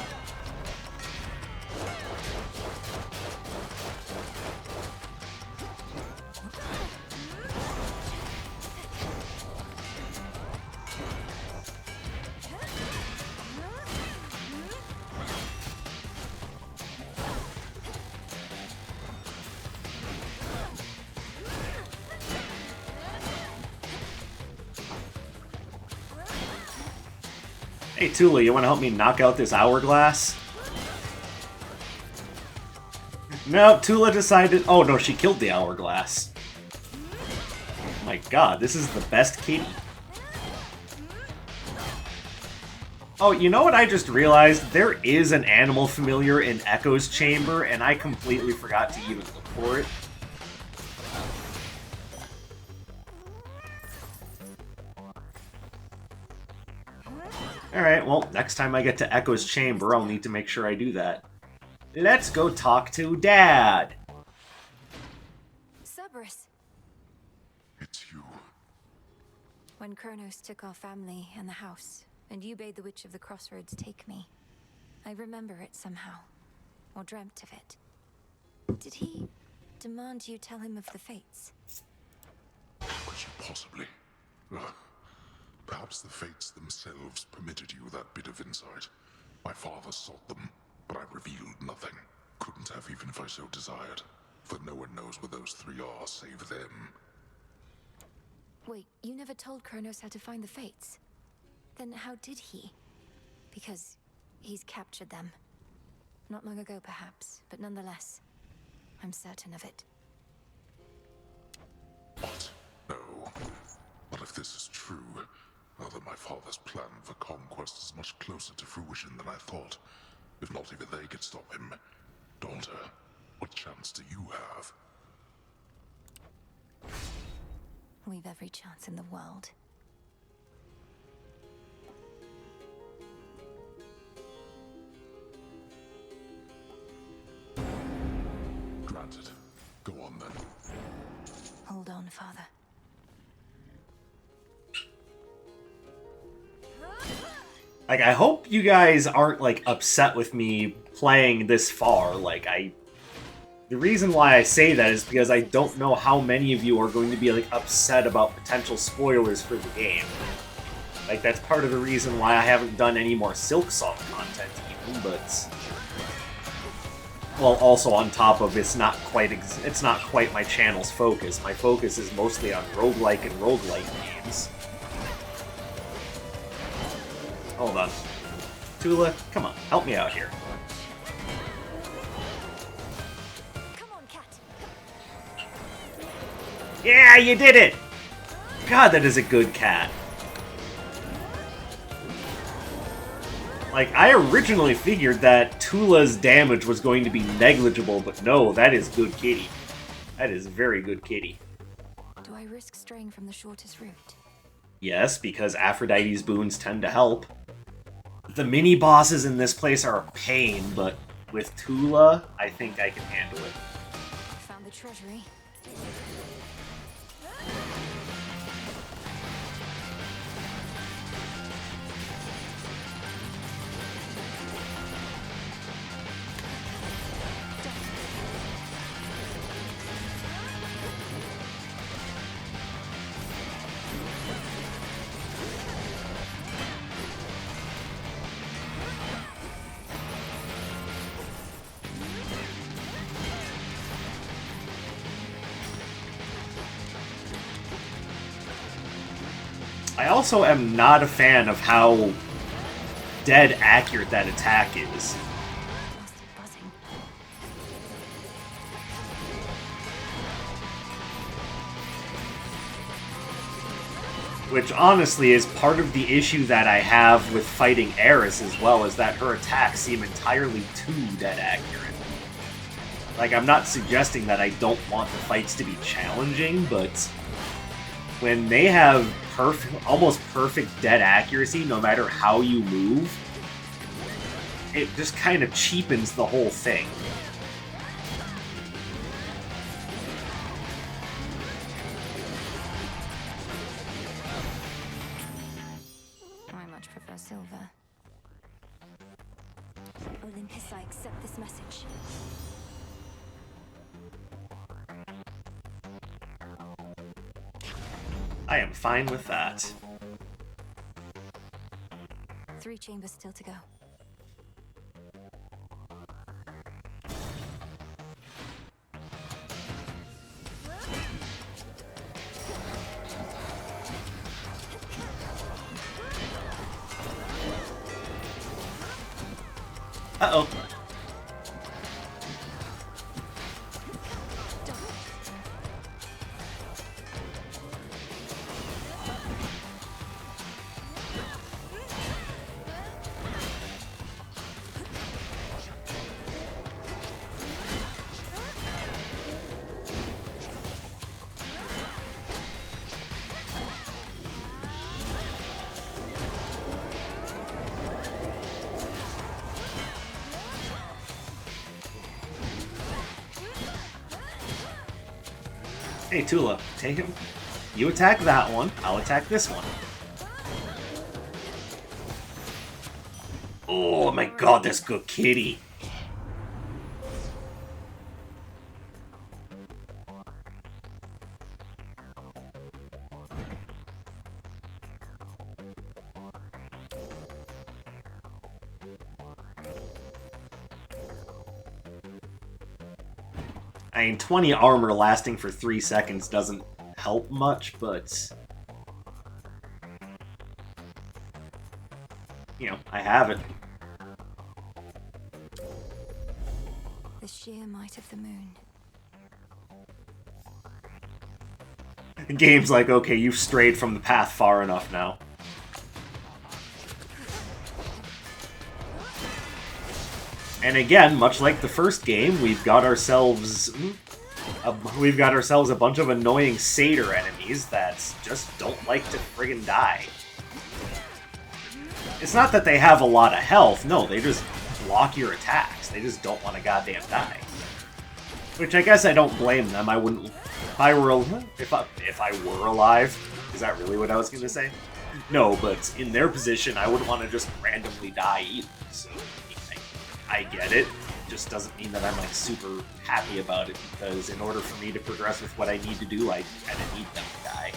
Speaker 1: Hey, Tula, you want to help me knock out this hourglass? No, Tula decided... Oh, no, she killed the hourglass. Oh my god, this is the best kitty. Oh, you know what I just realized? There is an animal familiar in Echo's chamber, and I completely forgot to even look for it. Alright, well, next time I get to Echo's chamber, I'll need to make sure I do that. Let's go talk to Dad!
Speaker 3: Cerberus.
Speaker 6: It's you.
Speaker 3: When Kronos took our family and the house, and you bade the Witch of the Crossroads take me, I remember it somehow, or dreamt of it. Did he demand you tell him of the fates?
Speaker 6: How could you possibly? Perhaps the fates themselves permitted you that bit of insight. My father sought them, but I revealed nothing. Couldn't have even if I so desired, for no one knows where those three are save them.
Speaker 3: Wait, you never told Kronos how to find the fates? Then how did he? Because he's captured them. Not long ago, perhaps, but nonetheless, I'm certain of it.
Speaker 6: What? No. But if this is true, well then my father's plan for conquest is much closer to fruition than I thought. If not even they could stop him. Daughter, what chance do you have?
Speaker 3: We've every chance in the world.
Speaker 6: Granted. Go on then.
Speaker 3: Hold on, Father.
Speaker 1: Like, I hope you guys aren't, like, upset with me playing this far. Like, the reason why I say that is because I don't know how many of you are going to be, like, upset about potential spoilers for the game. Like, that's part of the reason why I haven't done any more Silk Song content, even, but... Well, also on top of it's not quite my channel's focus. My focus is mostly on roguelike and roguelite games. Hold on. Tula, come on, help me out here.
Speaker 3: Come on, cat.
Speaker 1: Yeah, you did it! God, that is a good cat. Like, I originally figured that Tula's damage was going to be negligible, but no, that is good kitty. That is very good kitty.
Speaker 12: Do I risk straying from the shortest route?
Speaker 1: Yes, because Aphrodite's boons tend to help. The mini-bosses in this place are a pain, but with Tula, I think I can handle it.
Speaker 12: Found the treasury.
Speaker 1: I also am not a fan of how dead accurate that attack is. Which honestly is part of the issue that I have with fighting Eris as well, is that her attacks seem entirely too dead accurate. Like, I'm not suggesting that I don't want the fights to be challenging, but when they have almost perfect dead accuracy no matter how you move, it just kind of cheapens the whole thing.
Speaker 12: I much prefer silver.
Speaker 11: Olympus, I accept this message.
Speaker 1: I am fine with that.
Speaker 12: 3 chambers still to go.
Speaker 1: Uh-oh. Hey, Tula, take him. You attack that one, I'll attack this one. Oh my god, that's good kitty. I mean, 20 armor lasting for 3 seconds doesn't help much, but you know, I have it.
Speaker 12: The sheer might of the moon.
Speaker 1: The game's like, okay, you've strayed from the path far enough now. And again, much like the first game, we've got ourselves a bunch of annoying satyr enemies that just don't like to friggin' die. It's not that they have a lot of health, no, they just block your attacks. They just don't want to goddamn die. Which I guess I don't blame them. I wouldn't, if I were alive. Is that really what I was gonna say? No, but in their position, I wouldn't want to just randomly die either. So I get it. It just doesn't mean that I'm like super happy about it, because in order for me to progress with what I need to do, I kind of need them to die.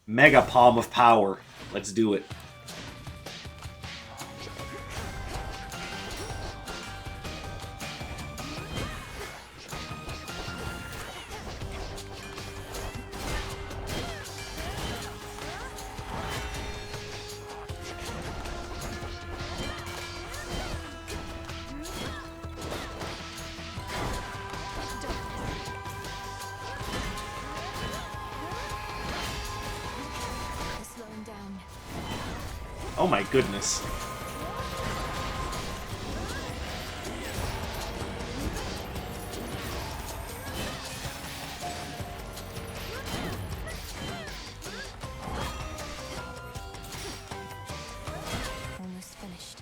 Speaker 1: Mega Palm of Power. Let's do it. Oh my goodness.
Speaker 11: Almost finished.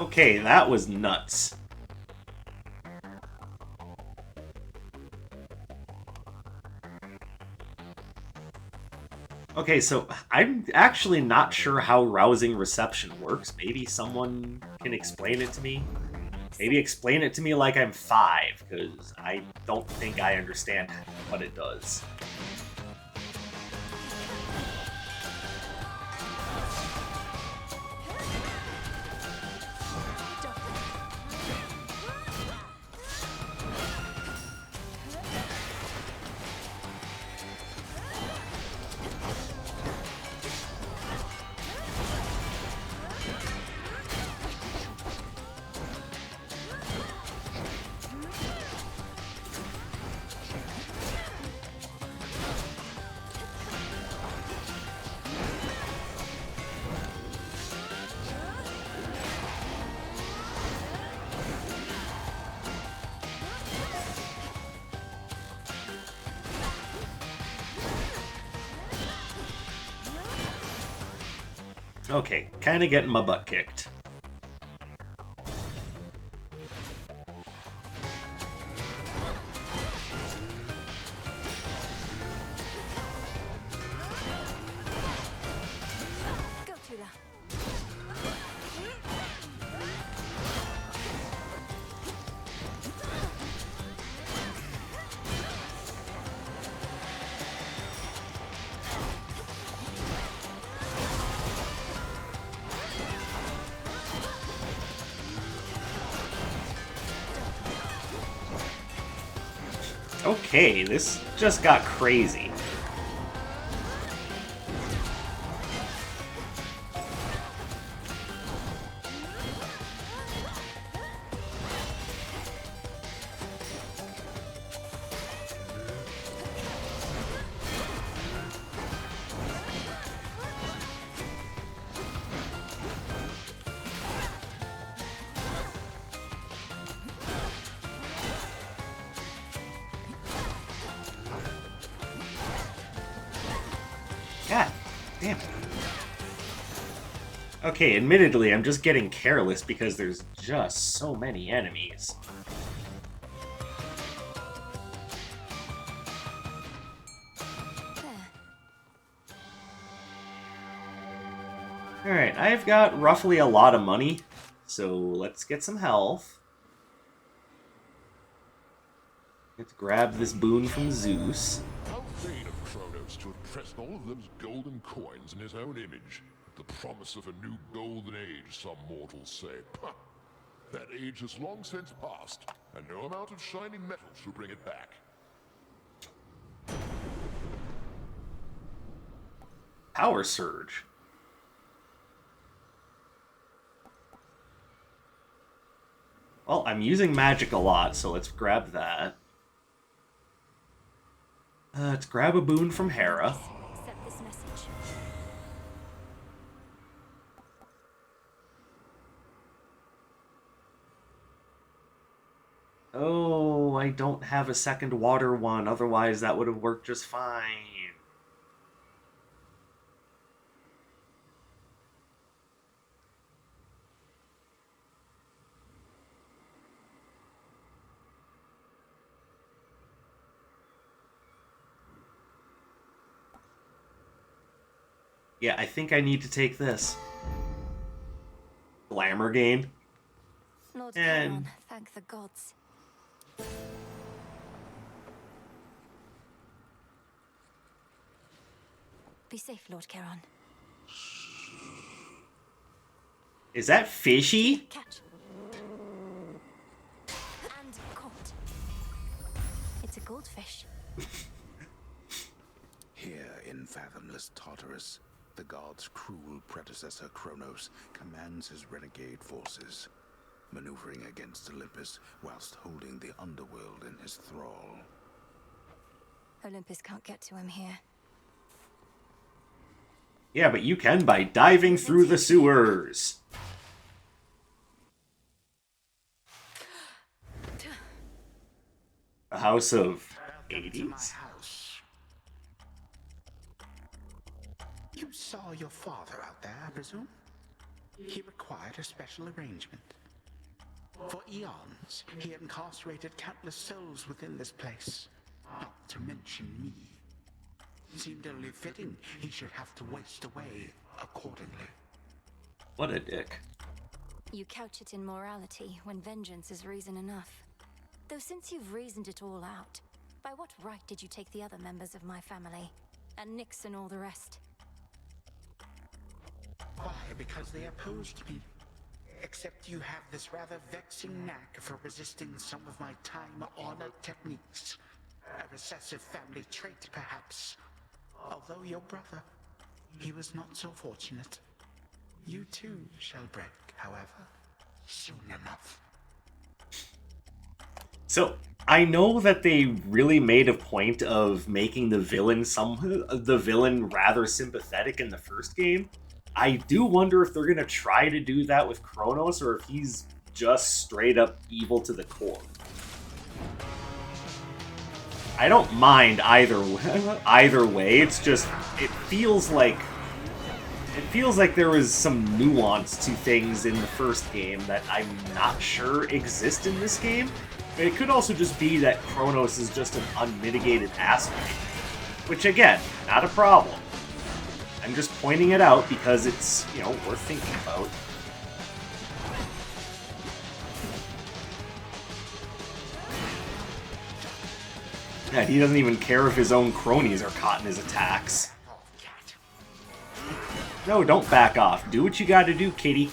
Speaker 1: Okay, that was nuts. Okay, so I'm actually not sure how rousing reception works. Maybe someone can explain it to me? Maybe explain it to me like I'm 5, because I don't think I understand what it does. Okay, kinda getting my butt kicked.
Speaker 11: Go, Tula.
Speaker 1: Okay, this just got crazy. God damn it. Okay, admittedly, I'm just getting careless because there's just so many enemies. Alright, I've got roughly a lot of money, so let's get some health. Let's grab this boon from Zeus.
Speaker 6: How vain of Kronos to impress all of those golden coins in his own image. The promise of a new golden age, some mortals say. Pah! That age has long since passed, and no amount of shining metal shall bring it back.
Speaker 1: Power Surge. Well, I'm using magic a lot, so let's grab that. Let's grab a boon from Hera.
Speaker 11: Accept this message.
Speaker 1: Oh, I don't have a second water one, otherwise that would have worked just fine. Yeah, I think I need to take this. Glamour gain.
Speaker 11: Lord
Speaker 1: And-
Speaker 11: Charon, thank the gods. Be safe, Lord Charon.
Speaker 1: Is that fishy?
Speaker 11: Catch. And caught. It's a goldfish.
Speaker 10: Here in fathomless Tartarus, the god's cruel predecessor Kronos commands his renegade forces, maneuvering against Olympus whilst holding the underworld in his thrall.
Speaker 4: Olympus can't get to him here.
Speaker 1: Yeah, but you can by diving through the sewers. A house of
Speaker 9: Welcome to my
Speaker 1: 80s?
Speaker 9: house. You saw your father out there, I presume? He required a special arrangement. For eons, he incarcerated countless souls within this place, not to mention me. Seemed only fitting he should have to waste away accordingly.
Speaker 1: What a dick.
Speaker 4: You couch it in morality when vengeance is reason enough. Though since you've reasoned it all out, by what right did you take the other members of my family? And Nyx and all the rest?
Speaker 9: Why? Because they opposed me. Except you have this rather vexing knack for resisting some of my time-honored techniques. A recessive family trait, perhaps. Although your brother, he was not so fortunate. You too shall break, however, soon enough.
Speaker 1: So, I know that they really made a point of making the villain rather sympathetic in the first game. I do wonder if they're gonna try to do that with Kronos, or if he's just straight up evil to the core. I don't mind either way. It's just it feels like there was some nuance to things in the first game that I'm not sure exist in this game. It could also just be that Kronos is just an unmitigated asshole, which again, not a problem. I'm just pointing it out because it's, you know, worth thinking about. Yeah, he doesn't even care if his own cronies are caught in his attacks. No, don't back off. Do what you gotta do, kitty.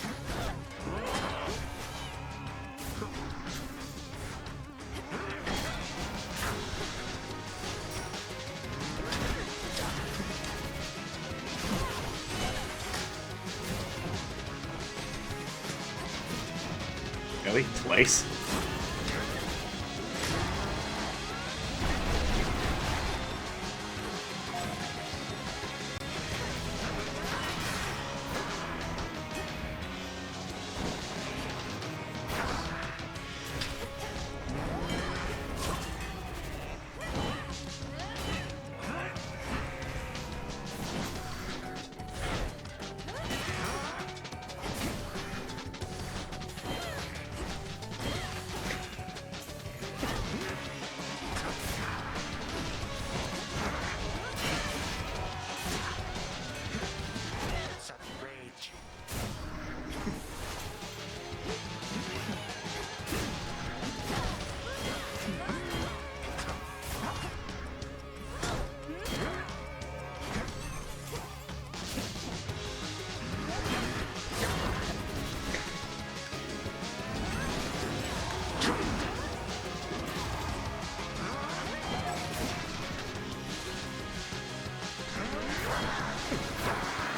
Speaker 1: Really? Twice?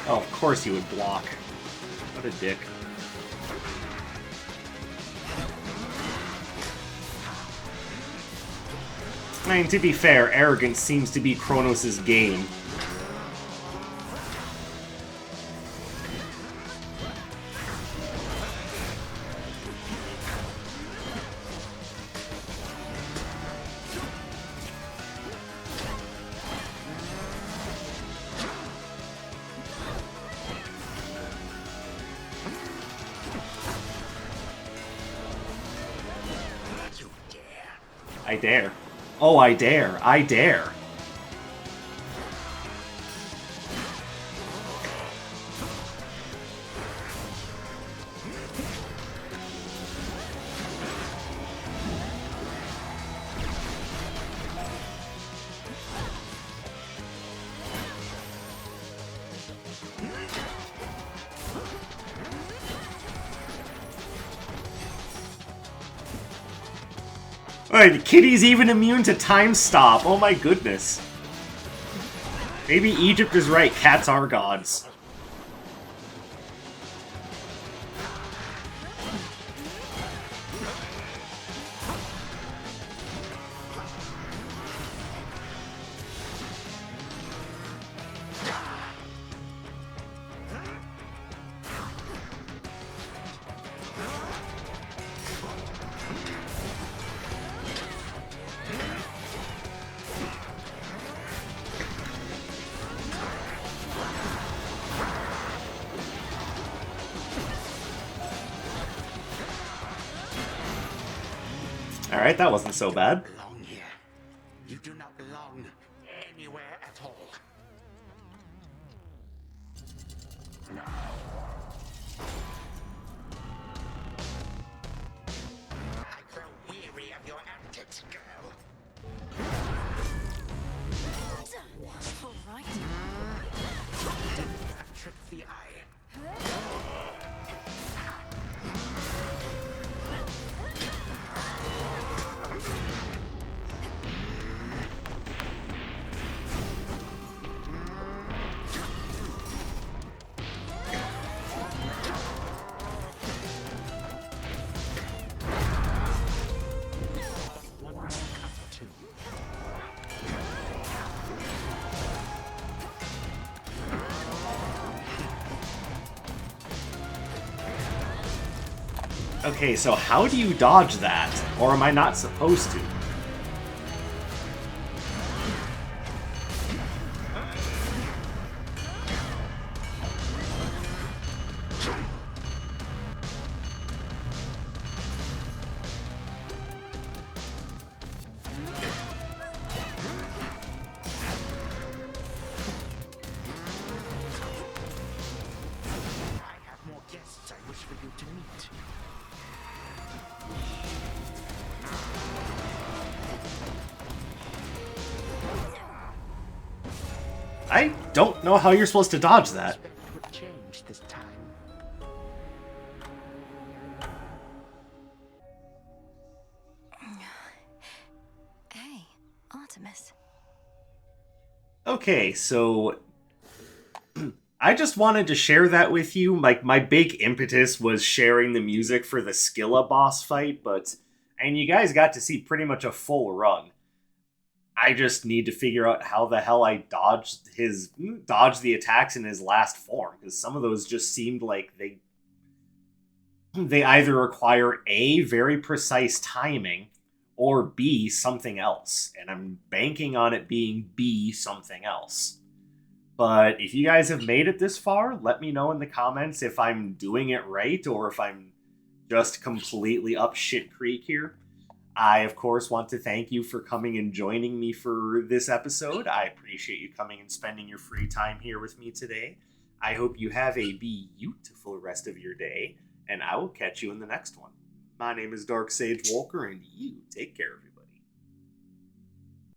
Speaker 1: Oh, of course he would block. What a dick. I mean, to be fair, arrogance seems to be Kronos' game. I dare. Oh, I dare. I dare. Alright, Kitty's even immune to time stop. Oh my goodness. Maybe Egypt is right. Cats are gods. Alright, that wasn't so bad.
Speaker 9: You don't belong here. You do not belong anywhere at all. I grow weary of your antics, girl.
Speaker 4: All right.
Speaker 9: Trick the eye. One more cut, too.
Speaker 1: Okay, so how do you dodge that? Or am I not supposed to?
Speaker 9: I have more guests I wish for you to meet.
Speaker 1: I don't know how you're supposed to dodge that.
Speaker 9: Expect it would change this time.
Speaker 4: Hey, Artemis.
Speaker 1: Okay, so I just wanted to share that with you. Like, my big impetus was sharing the music for the Scylla boss fight, and you guys got to see pretty much a full run. I just need to figure out how the hell I dodged the attacks in his last form, because some of those just seemed like they either require A, very precise timing, or B, something else. And I'm banking on it being B, something else. But if you guys have made it this far, let me know in the comments if I'm doing it right or if I'm just completely up shit creek here. I, of course, want to thank you for coming and joining me for this episode. I appreciate you coming and spending your free time here with me today. I hope you have a beautiful rest of your day, and I will catch you in the next one. My name is Dark Sage Walker, and you take care of yourself.